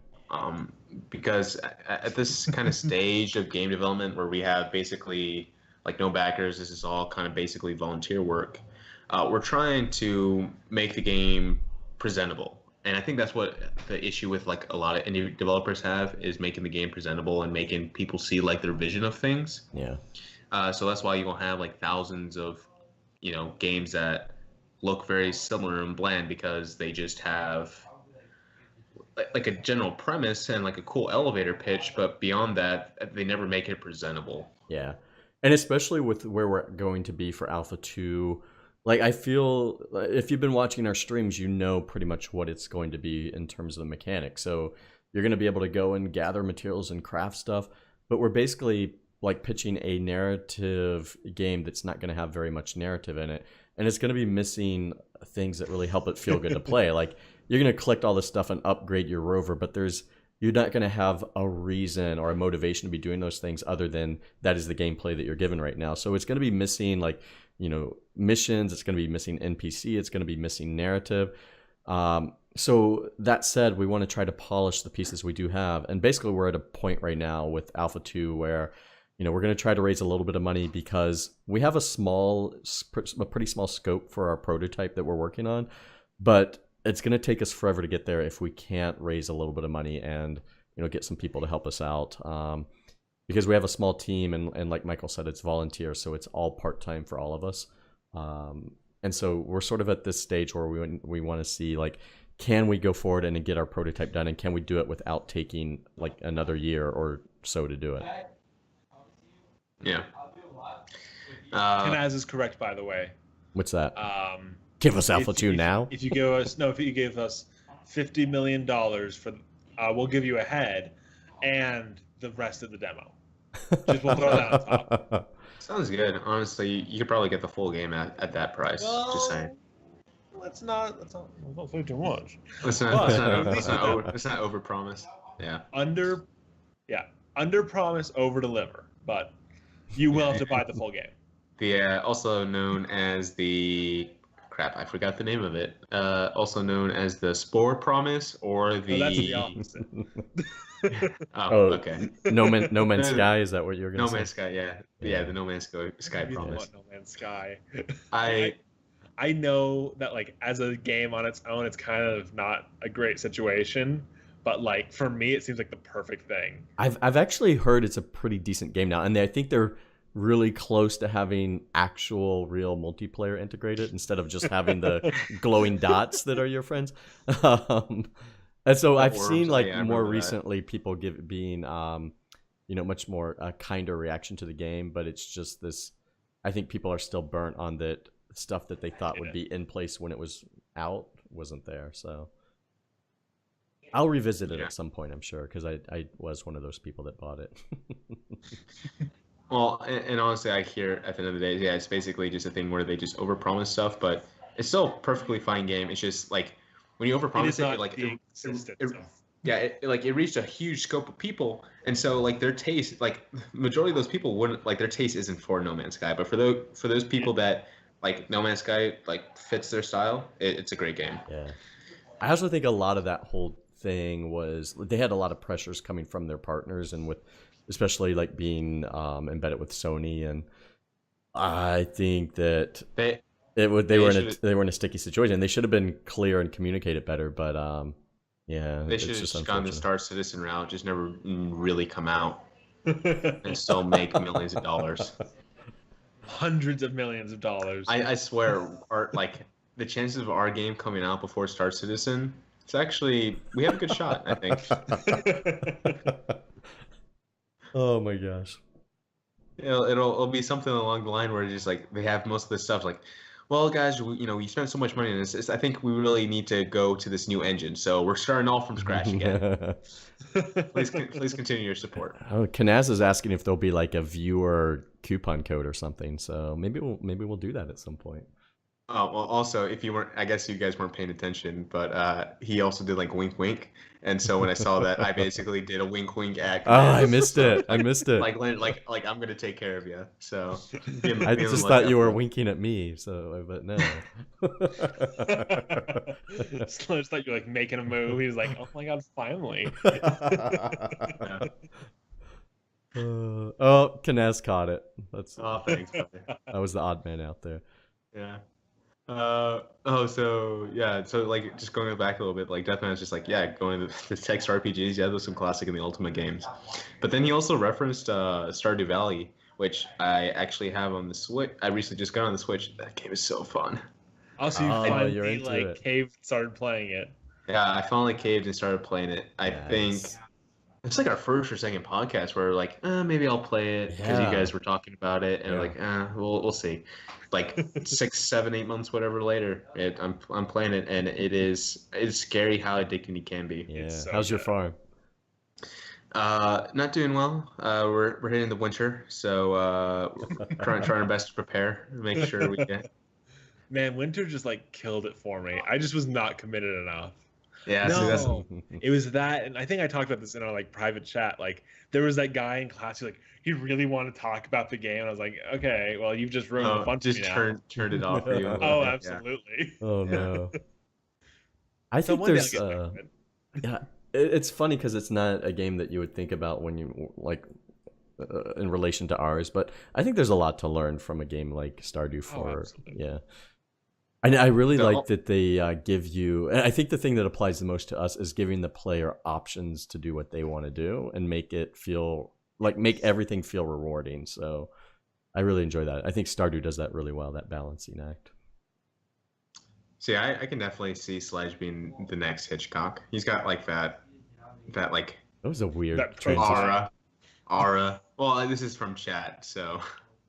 Because at this kind of stage of game development where we have basically like no backers, this is all kind of basically volunteer work. We're trying to make the game presentable. And I think that's what the issue with like a lot of indie developers have is making the game presentable and making people see like their vision of things. Yeah. So that's why you will have like thousands of, games that look very similar and bland because they just have like a general premise and like a cool elevator pitch, but beyond that, they never make it presentable. Yeah. And especially with where we're going to be for Alpha 2, like I feel if you've been watching our streams, you know pretty much what it's going to be in terms of the mechanics. So you're going to be able to go and gather materials and craft stuff, but we're basically like pitching a narrative game that's not going to have very much narrative in it. And it's going to be missing things that really help it feel good to play. Like you're going to collect all this stuff and upgrade your rover, but you're not going to have a reason or a motivation to be doing those things other than that is the gameplay that you're given right now. So it's going to be missing like, missions. It's going to be missing NPC. It's going to be missing narrative. So that said, we want to try to polish the pieces we do have. And basically we're at a point right now with Alpha 2 where, we're going to try to raise a little bit of money because we have a pretty small scope for our prototype that we're working on, but it's going to take us forever to get there if we can't raise a little bit of money and, get some people to help us out. Because we have a small team and like Michael said, it's volunteer. So it's all part-time for all of us. And so we're sort of at this stage where we want to see like, can we go forward and get our prototype done? And can we do it without taking like another year or so to do it? Yeah. Kanaz is correct, by the way. What's that? Give us Alpha 2 now? If you give us $50 million for, we'll give you a head and the rest of the demo. Just we'll throw that on top. Sounds good. Honestly, you could probably get the full game at that price. Just saying. Let's not say too much. Let's not over promise. Yeah. Under promise, over deliver. But you will have to buy the full game. The also known as the I forgot the name of it. Also known as the Spore Promise or the. Oh, that's the opposite. Okay. No Man's Sky. Is that what you're gonna say? No Man's Sky. Yeah. The No Man's Sky Promise. No Man's Sky. I know that like as a game on its own, it's kind of not a great situation. But like for me, it seems like the perfect thing. I've actually heard it's a pretty decent game now, and I think they're really close to having actual real multiplayer integrated instead of just having the glowing dots that are your friends. And so I've seen like more recently people being much more kinder reaction to the game, but it's just this. I think people are still burnt on that stuff that they thought would be in place when it was out wasn't there. So. I'll revisit it at some point, I'm sure, because I was one of those people that bought it. Well, and honestly, I hear at the end of the day, yeah, it's basically just a thing where they just overpromise stuff, but it's still a perfectly fine game. It's just like when you overpromise it, like it reached a huge scope of people, and so like their taste, like majority of those people wouldn't like their taste isn't for No Man's Sky, but for those people that like No Man's Sky like fits their style, it's a great game. Yeah, I also think a lot of that whole thing was they had a lot of pressures coming from their partners and with especially like being embedded with Sony, and I think that they were in a sticky situation. They should have been clear and communicated better, but yeah, they should have just gone the Star Citizen route, just never really come out and still make millions of dollars, hundreds of millions of dollars. I swear, like the chances of our game coming out before Star Citizen It's actually we have a good shot, I think. Oh my gosh. It'll be something along the line where it's just like they have most of this stuff like, well, guys, we spent so much money on this. I think we really need to go to this new engine, so we're starting all from scratch again. Please continue your support. Oh, Kanaz is asking if there'll be like a viewer coupon code or something. So maybe we'll do that at some point. Oh, well, also, if you weren't, I guess you guys weren't paying attention, but he also did like wink, wink, and so when I saw that, I basically did a wink, wink at. Oh, I missed it. I missed it. Like I'm gonna take care of you. So I just thought you were winking at me. So, but no. Sludge thought you were like making a move. He was like, "Oh my god, finally!" Oh, Kanaz caught it. That's thanks. I was the odd man out there. Yeah. So like just going back a little bit, like Deathman's just like, yeah, going to the text RPGs, yeah, those some classic and the Ultimate games. But then he also referenced Stardew Valley, which I actually have on the Switch. I recently just got on the Switch. That game is so fun. Also, you finally like caved, started playing it. Yeah, I finally caved and started playing it. I think it's like our first or second podcast where we're like, maybe I'll play it because you guys were talking about it, and like, we'll see. Like 6, 7, 8 months, whatever later, I'm playing it, and it's scary how addicting it can be. Yeah. So How's your farm? Not doing well. We're hitting the winter, so trying our best to prepare, make sure we get. Man, winter just like killed it for me. I just was not committed enough. Yeah, no, it was that, and I think I talked about this in our like private chat. Like, there was that guy in class who like he really wanted to talk about the game. And I was like, okay, well, you've just ruined the fun for me now. Turned it off for you. Oh, absolutely. Oh no. I think there's yeah. It's funny because it's not a game that you would think about when you like in relation to ours, but I think there's a lot to learn from a game like Stardew 4. Yeah. And I really like that they give you, and I think the thing that applies the most to us is giving the player options to do what they want to do and make everything feel rewarding. So I really enjoy that. I think Stardew does that really well, that balancing act. See, I can definitely see Sledge being the next Hitchcock. He's got like that like. That was a weird transition. Aura. Well, this is from chat, so.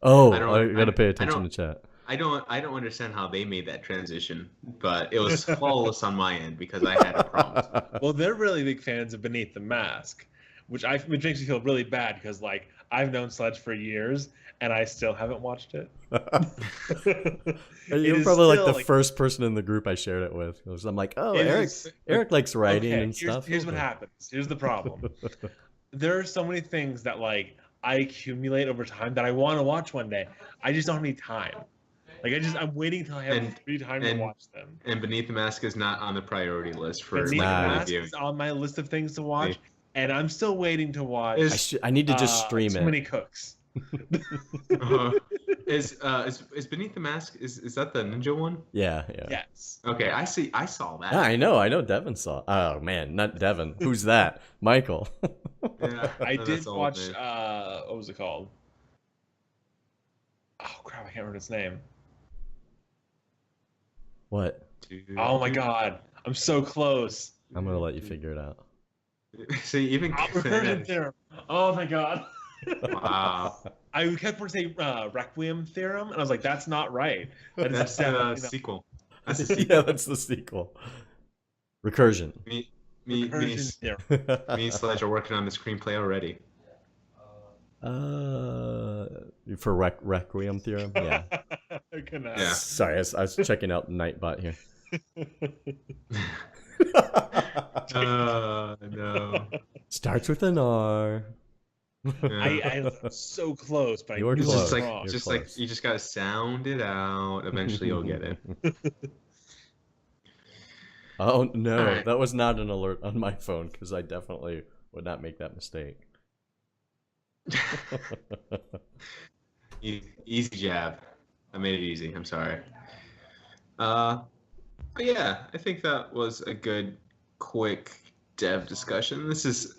Oh, I gotta pay attention to chat. I don't understand how they made that transition, but it was flawless on my end because I had a problem. Well, they're really big fans of Beneath the Mask, which makes me feel really bad because like I've known Sledge for years and I still haven't watched it. You're probably like the first person in the group I shared it with. I'm like, oh, Eric likes writing and stuff. Here's what happens. Here's the problem. There are so many things that like I accumulate over time that I want to watch one day. I just don't have any time. Like I'm waiting until I have free time to watch them. And Beneath the Mask is not on the priority list for Beneath the Mask is on my list of things to watch, and I'm still waiting to watch. I need to just stream it. Too many cooks. Is Beneath the Mask is that the ninja one? Yeah. Yes. Okay, I saw that. Yeah, I know Devin saw. Oh man, not Devin. Who's that? Michael. Yeah, I did watch. What was it called? Oh crap! I can't remember its name. What? Oh my god, I'm so close. I'm gonna let you figure it out. See, even recursion theorem. Oh my god. Wow. I kept wanting to say Requiem theorem, and I was like, that's not right. That's the sequel. That's the sequel. Yeah, that's the sequel. Recursion. Me and Sledge are working on the screenplay already. For Requiem theorem, yeah. Yeah. Sorry, I was checking out Nightbot here. No. Starts with an R. I'm so close, but You're close. Like you just gotta sound it out. Eventually, you'll get it. Oh no, right. That was not an alert on my phone because I definitely would not make that mistake. Easy jab. I made it easy. I'm sorry. But yeah, I think that was a good, quick dev discussion. This is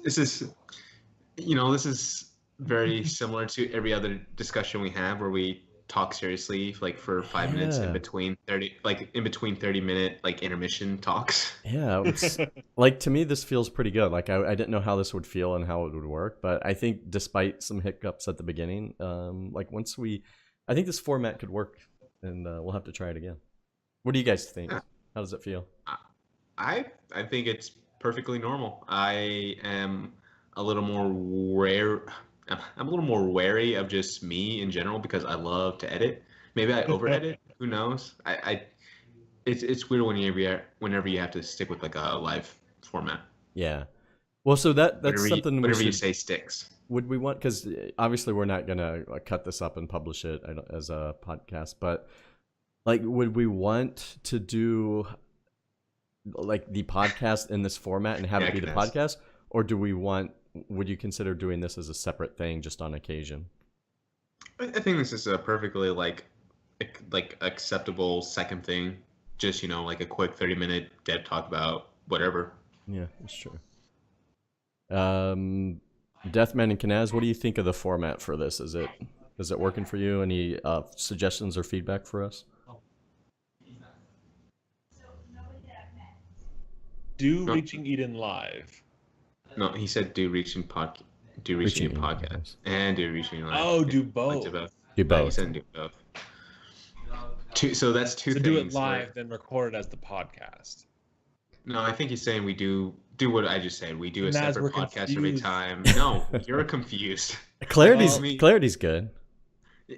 very similar to every other discussion we have, where we talk seriously like for 5 minutes in Yeah. between 30-minute like intermission talks. Yeah, it's like to me this feels pretty good. Like I didn't know how this would feel and how it would work, but I think despite some hiccups at the beginning, like I think this format could work, and we'll have to try it again. What do you guys think? Yeah. How does it feel? I think it's perfectly normal. I am a little more rare. I'm a little more wary of just me in general because I love to edit. Maybe I over edit. Who knows? It's weird whenever you have to stick with like a live format. Yeah. Well, so that's Whatever something whatever we you should. say sticks. Would we want? Because obviously we're not gonna cut this up and publish it as a podcast, but like, would we want to do like the podcast in this format and have Yeah, it be the I can ask. podcast, or do we want? Would you consider doing this as a separate thing, just on occasion? I think this is a perfectly like acceptable second thing. Just like a quick 30-minute dev talk about whatever. Yeah, that's true. Deathman and Kanaz, what do you think of the format for this? Is it working for you? Any suggestions or feedback for us? Do No. Reaching Eden live. No, he said do reaching Reaching Eden Eden, podcast yes. and do reaching live. Oh, do Like both. to both. Do Yeah, he both. said do both. So that's two So things. do it where- live, then record it as the podcast. No, I think he's saying we do what I just said. We do a Naz, separate we're podcast every confused. time. No, you're confused. Clarity's Well, Clarity's good.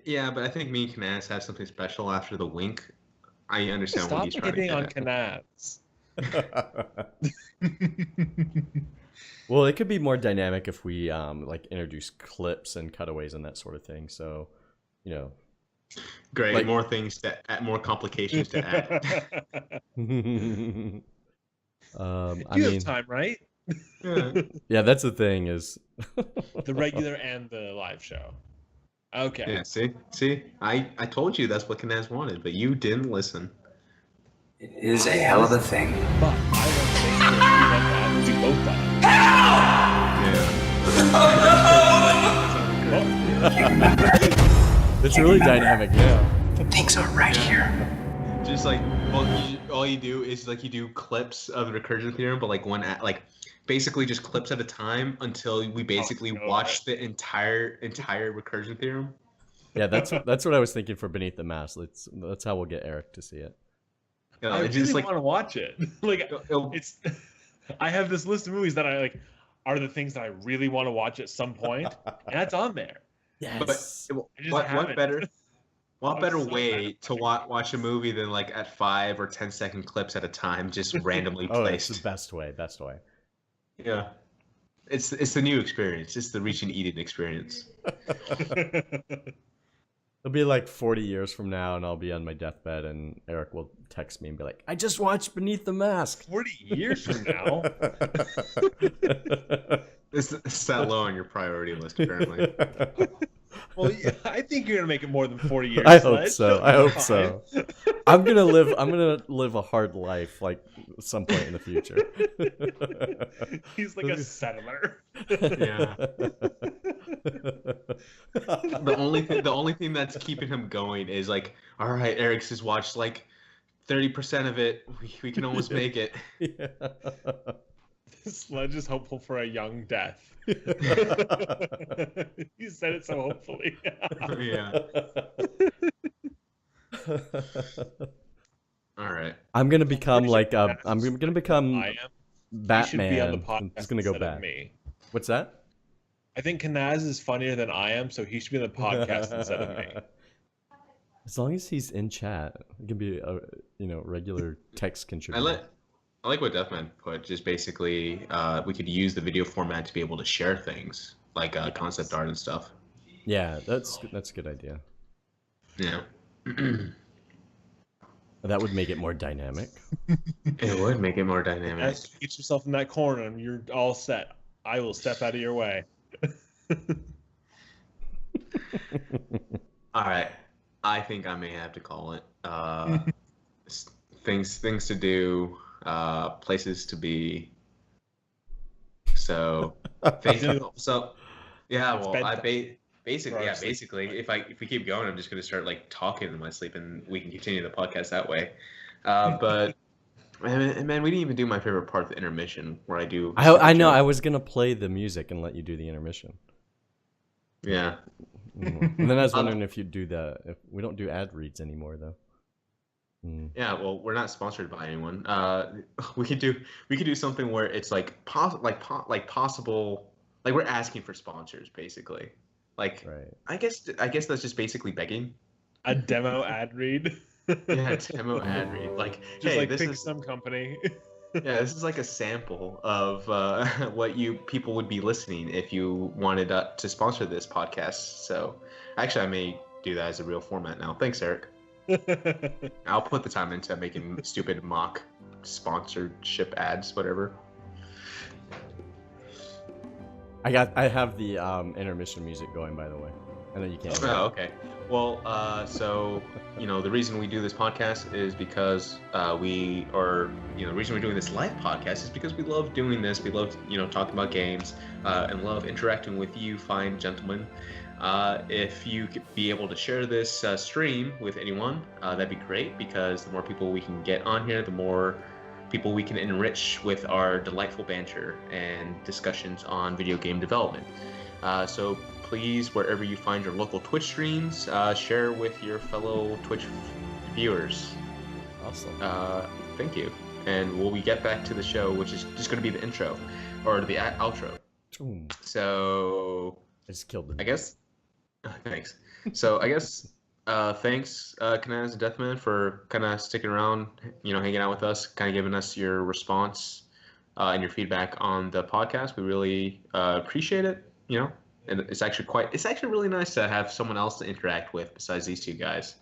Yeah, but I think me and Kanaz have something special after the wink. I understand what Stop he's trying to hitting get on at. Kanaz. Well, it could be more dynamic if we like introduce clips and cutaways and that sort of thing. So, you know. Great, Like- more things to add, more complications to add. You I mean, have time, right? Yeah. yeah, that's the thing is. The regular and the live show. Okay. Yeah, see, I told you that's what Kanaz wanted, but you didn't listen. It is a hell of a thing. But I want to make sure we both done it. Yeah. It's really dynamic, yeah. Things are right here. Just like, well, all you do is like you do clips of the recursion theorem, but like basically just clips at a time until we basically no. watch the entire recursion theorem. Yeah, that's what I was thinking for Beneath the Mask. That's how we'll get Eric to see it. I It's really just like want to watch it. Like it'll- it's, I have this list of movies that I like are the things that I really want to watch at some point, and that's on there. Yes. But I just what haven't. better I'm better so way bad. to watch a movie than like at 5 or 10-second clips at a time, just randomly Oh, it's the placed. best way. Best way. Yeah, it's the new experience. It's the Reaching Eden experience. It'll be like 40 years from now, and I'll be on my deathbed, and Eric will text me and be like, "I just watched Beneath the Mask." 40 years from now. It's that low on your priority list, apparently. Well, yeah, I think you're gonna make it more than 40 years. I hope Sledge. so. I hope so. I'm gonna live a hard life, like at some point in the future. He's like a settler. Yeah. The only thing that's keeping him going is like, all right, Eric's just watched like 30% of it. We can almost make it. Yeah. Sledge is hopeful for a young death. You said it so hopefully. Yeah. All right. I'm gonna become Pretty like sure I'm gonna become I am. He should be on the Batman. podcast I'm just gonna go instead of back. me. What's that? I think Kanaz is funnier than I am, so he should be on the podcast instead of me. As long as he's in chat, he can be a regular text I contributor. like what Deathman put. Just basically, we could use the video format to be able to share things like concept art and stuff. Yeah, that's a good idea. Yeah. That would make it more dynamic. It would make it more dynamic. As you get yourself in that corner and you're all set, I will step out of your way. All right. I think I may have to call it. Things to do, places to be. So, yeah. It's Well, Basically, For our yeah. sleep. Basically, if we keep going, I'm just gonna start like talking in my sleep, and we can continue the podcast that way. But man, we didn't even do my favorite part of the intermission, where I do. I stupid know. joke. I was gonna play the music and let you do the intermission. Yeah. And then I was wondering if you'd do that. If we don't do ad reads anymore, though. Yeah, well, we're not sponsored by anyone. We could do something where it's like possible, like we're asking for sponsors, basically. Like, Right. I guess that's just basically begging. A demo ad read. Yeah, demo ad read. Like, Just hey, like this pick is some company. yeah, this is like a sample of what you people would be listening if you wanted to sponsor this podcast. So, actually, I may do that as a real format now. Thanks, Eric. I'll put the time into making stupid mock sponsorship ads, whatever. I have the intermission music going, by the way. I know you can't. hear it. Oh, okay. Well, so the reason we do this podcast is because the reason we're doing this live podcast is because we love doing this. We love talking about games and love interacting with you, fine gentlemen. If you could be able to share this stream with anyone, that'd be great, because the more people we can get on here, the more people we can enrich with our delightful banter and discussions on video game development. So please, wherever you find your local Twitch streams, share with your fellow Twitch viewers. Awesome. Thank you. And we'll get back to the show, which is just going to be the intro or the outro. Ooh, So I just killed it. I guess. Thanks. So I guess thanks, Kanaz and Deathman, for kind of sticking around, hanging out with us, kind of giving us your response and your feedback on the podcast. We really appreciate it. And it's actually really nice to have someone else to interact with besides these two guys,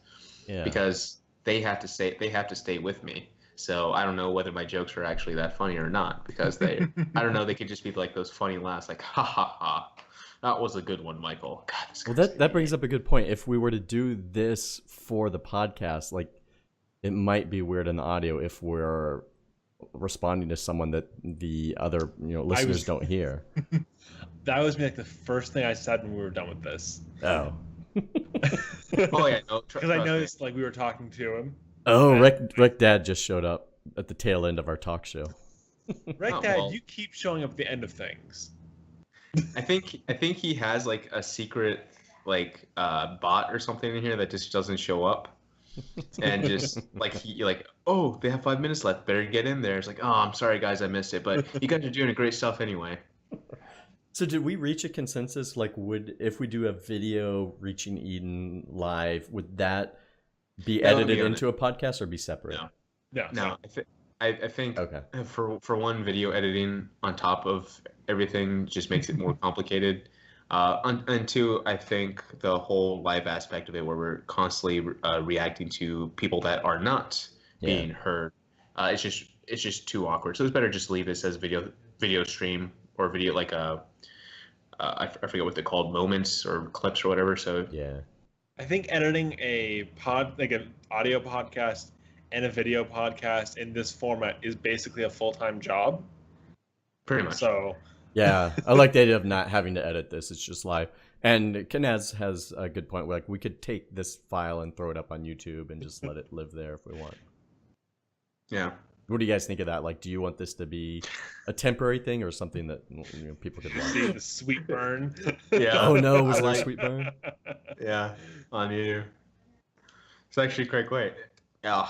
Yeah. because they have to stay with me. So I don't know whether my jokes are actually that funny or not, because I don't know, they could just be like those funny laughs, like ha ha ha. That was a good one, Michael. God, this Well, guy's that brings up a good point. If we were to do this for the podcast, like, it might be weird in the audio if we're responding to someone that the other listeners don't hear. That was like the first thing I said when we were done with this. Oh. Oh yeah, no, Because I noticed like we were talking to him. Oh, Rick Dad just showed up at the tail end of our talk show. Right, Oh, Dad, well. you keep showing up at the end of things. I think he has like a secret like bot or something in here that just doesn't show up, and just oh, they have 5 minutes left, better get in there. It's like, oh, I'm sorry guys, I missed it, but you guys are doing great stuff anyway. So did we reach a consensus? Like, if we do a video reaching Eden live, would that be That would edited be on into a podcast or be separate? No. No. I think Okay. for one, video editing on top of everything just makes it more complicated. And two, I think the whole live aspect of it, where we're constantly reacting to people that are not being heard, it's just too awkward. So it's better just leave this as video stream, or video like I forget what they're called, moments or clips or whatever. So Yeah. I think editing an audio podcast and a video podcast in this format is basically a full-time job. pretty much. So Yeah, I like the idea of not having to edit this. It's just live. And Kanaz has a good point. Like, we could take this file and throw it up on YouTube and just let it live there if we want. Yeah. What do you guys think of that? Like, do you want this to be a temporary thing or something that people could see watch? the sweet burn. Yeah. Oh no, was I there a like- sweet burn? Yeah, on you. It's actually quite great. Yeah.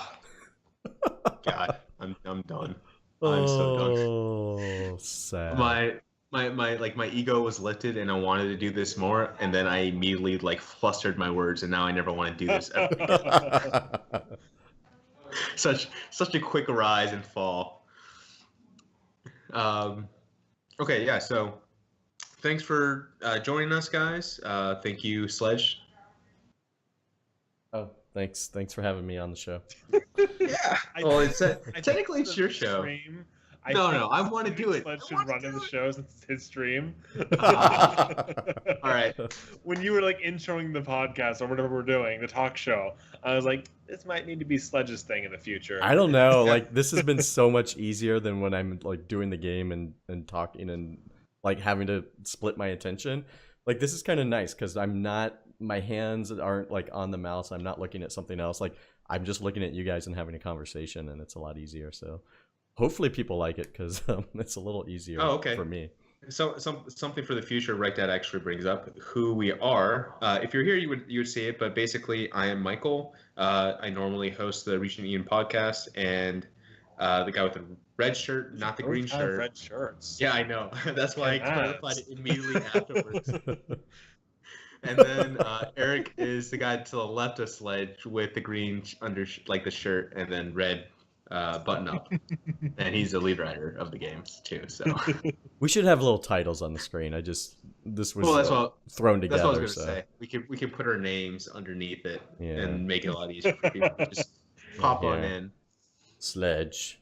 God, I'm done. I'm so done. Oh, sad. My ego was lifted, and I wanted to do this more, and then I immediately flustered my words, and now I never want to do this ever again. Such a quick rise and fall. Okay, yeah. So, thanks for joining us, guys. Thank you, Sledge. Oh, thanks for having me on the show. Yeah. Well, technically it's your show. Stream, No, think I wanna do it. Sledge I should wanna run in do the it. show since it's his stream. All right. When you were introing the podcast or whatever we're doing, the talk show, I was like, this might need to be Sledge's thing in the future. I don't know. Like, this has been so much easier than when I'm doing the game and talking and having to split my attention. Like this is kind of nice because my hands aren't like on the mouse. I'm not looking at something else. Like I'm just looking at you guys and having a conversation, and it's a lot easier. So hopefully people like it because it's a little easier for me. So something for the future. Right, Dad actually brings up who we are. If you're here, you would see it. But basically, I am Michael. I normally host the Reaching Eden podcast, and the guy with the red shirt, not the green shirt. Red shirts. Yeah, I know. That's why I clarified it immediately afterwards. And then Eric is the guy to the left of Sledge with the green like the shirt, and then red button up. And he's the lead writer of the games too. So we should have little titles on the screen. This was thrown together. That's what I was gonna say. We can put our names underneath it and make it a lot easier for people to just pop on in. Sledge.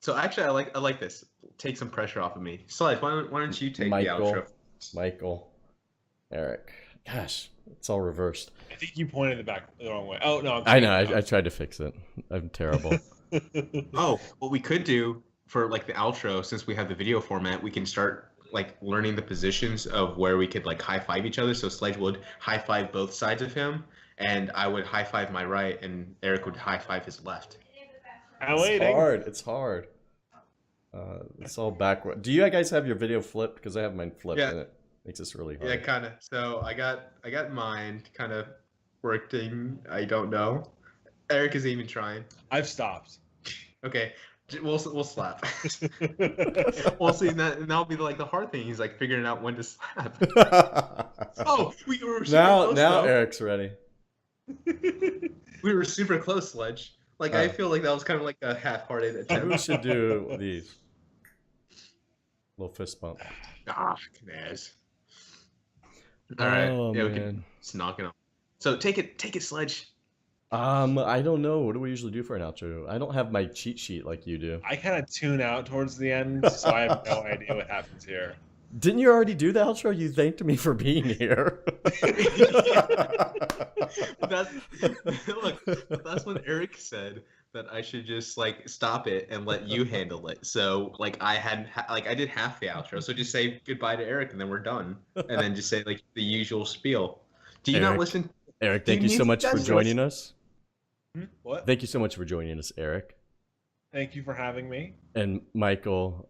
So actually, I like this. Take some pressure off of me. Sledge, why don't you take the outro? Michael, Eric. Gosh, it's all reversed. I think you pointed it back the wrong way. Oh no, I know. I tried to fix it. I'm terrible. Oh, what we could do for like the outro, since we have the video format, we can start like learning the positions of where we could like high five each other. So Sledge would high five both sides of him, and I would high five my right, and Eric would high five his left. It's hard. It's all backward. Do you guys have your video flipped? Because I have mine flipped, and it makes this really hard. Yeah, kind of. So I got mine kind of working. I don't know. Eric is even trying. I've stopped. Okay, we'll slap. We'll see. And that'll be like the hard thing. He's like figuring out when to slap. Oh, we were super close, now though. Eric's ready. We were super close, Sledge. Like I feel like that was kind of like a half-hearted attempt. We should do these. Little fist bump. Knaz. All right. Yeah, we man. can just knock it off. So take it, Sledge. I don't know. What do we usually do for an outro? I don't have my cheat sheet like you do. I kind of tune out towards the end, so I have no idea what happens here. Didn't you already do the outro? You thanked me for being here. That's when Eric said that I should just like stop it and let you handle it. So like I did half the outro. So just say goodbye to Eric and then we're done. And then just say like the usual spiel. Do you not listen? Eric, thank you so much for joining us. What? Thank you so much for joining us, Eric. Thank you for having me. And Michael,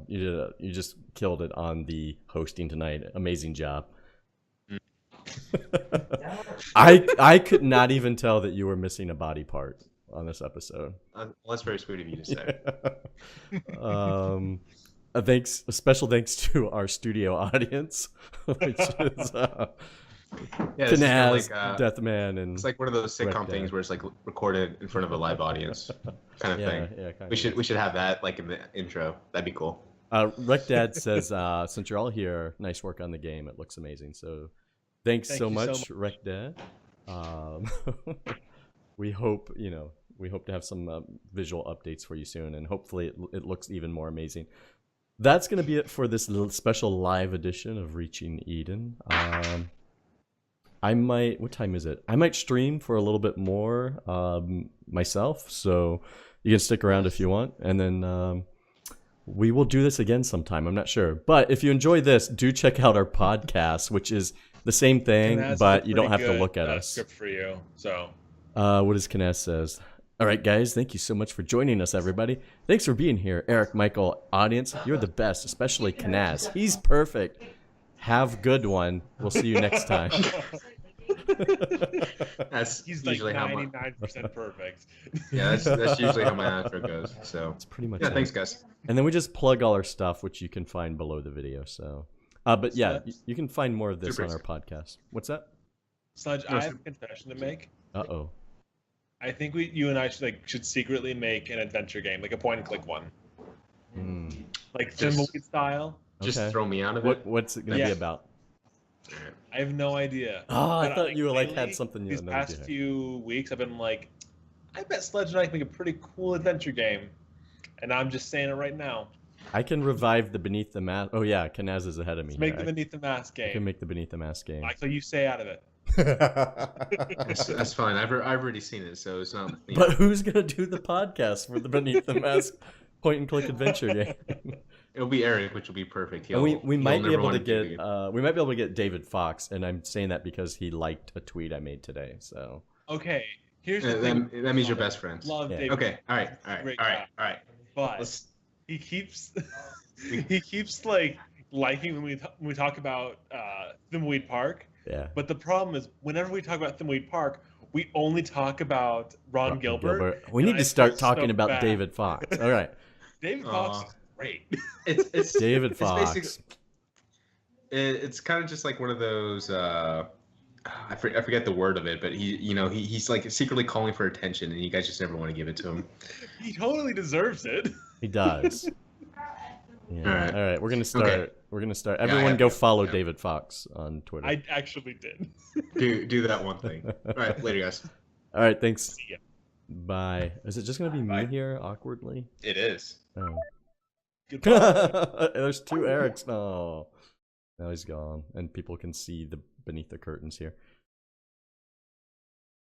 you just killed it on the hosting tonight. Amazing job. I could not even tell that you were missing a body part on this episode. Well, that's very sweet of you to say. A special thanks to our studio audience, which is Knaz, Deathman, and it's like one of those sitcom things where it's like recorded in front of a live audience, kind of thing. Yeah, we should have that like in the intro. That'd be cool. Rec Dad says, since you're all here, nice work on the game. It looks amazing. So thank you so much, Rec Dad. We hope to have some visual updates for you soon, and hopefully it looks even more amazing. That's gonna be it for this little special live edition of Reaching Eden. What time is it? I might stream for a little bit more myself, so you can stick around if you want, and then we will do this again sometime. I'm not sure, but if you enjoy this, do check out our podcast, which is the same thing, but you don't have to look at us. Script for you. So, what does Knaz says? All right, guys, thank you so much for joining us, everybody. Thanks for being here, Eric, Michael, audience. You're the best, especially Knaz. He's perfect. Have a good one. We'll see you next time. He's like 99% perfect. Yeah, that's usually how my outro goes. So that's pretty much. Yeah, thanks, guys. And then we just plug all our stuff, which you can find below the video. So, but yeah, you can find more of this on our podcast. What's that? Sludge, I have a confession to make. Uh-oh. I think you and I should secretly make an adventure game, like a point and click one, like Thimbleweed style. Just throw me out of it. What's it gonna be about? I have no idea. Oh, I thought you had something. These past few weeks, I've been like, I bet Sledge and I can make a pretty cool adventure game, and I'm just saying it right now. I can revive the Beneath the Mask. Oh yeah, Knaz is ahead of me. Make the Beneath the Mask game. I can make the Beneath the Mask game. Michael, you stay out of it. That's fine. I've already seen it, so it's not. But who's gonna do the podcast for the Beneath the Mask point and click adventure game. It'll be Eric, which will be perfect. And we He'll might be never able to wanna do it get again. we might be able to get David Fox, and I'm saying that because he liked a tweet I made today. So Okay, here's the thing. That means you're best friends. Love Yeah. David. Okay. All right. All right. Great All right. guy. All right. But Let's. he keeps he keeps like liking when we talk about Thimbleweed Park. yeah. But the problem is, whenever we talk about Thimbleweed Park, we only talk about Ron Gilbert. We and need I to start feel so talking about bad. David Fox. All right, David Fox is great. It's David it's Fox. basically- It's kind of just like one of those. I forget the word of it, but he's like secretly calling for attention, and you guys just never want to give it to him. He totally deserves it. He does. Yeah. All right, we're gonna start. Okay. We're gonna start. Yeah, Everyone, yeah, go yeah, follow yeah. David Fox on Twitter. I actually did. Do that one thing. All right, later, guys. All right, thanks. See ya. Bye. Is it just gonna be me Bye. here awkwardly? It is. Oh. Goodbye. There's two Erics. No. Now he's gone, and people can see the beneath the curtains here.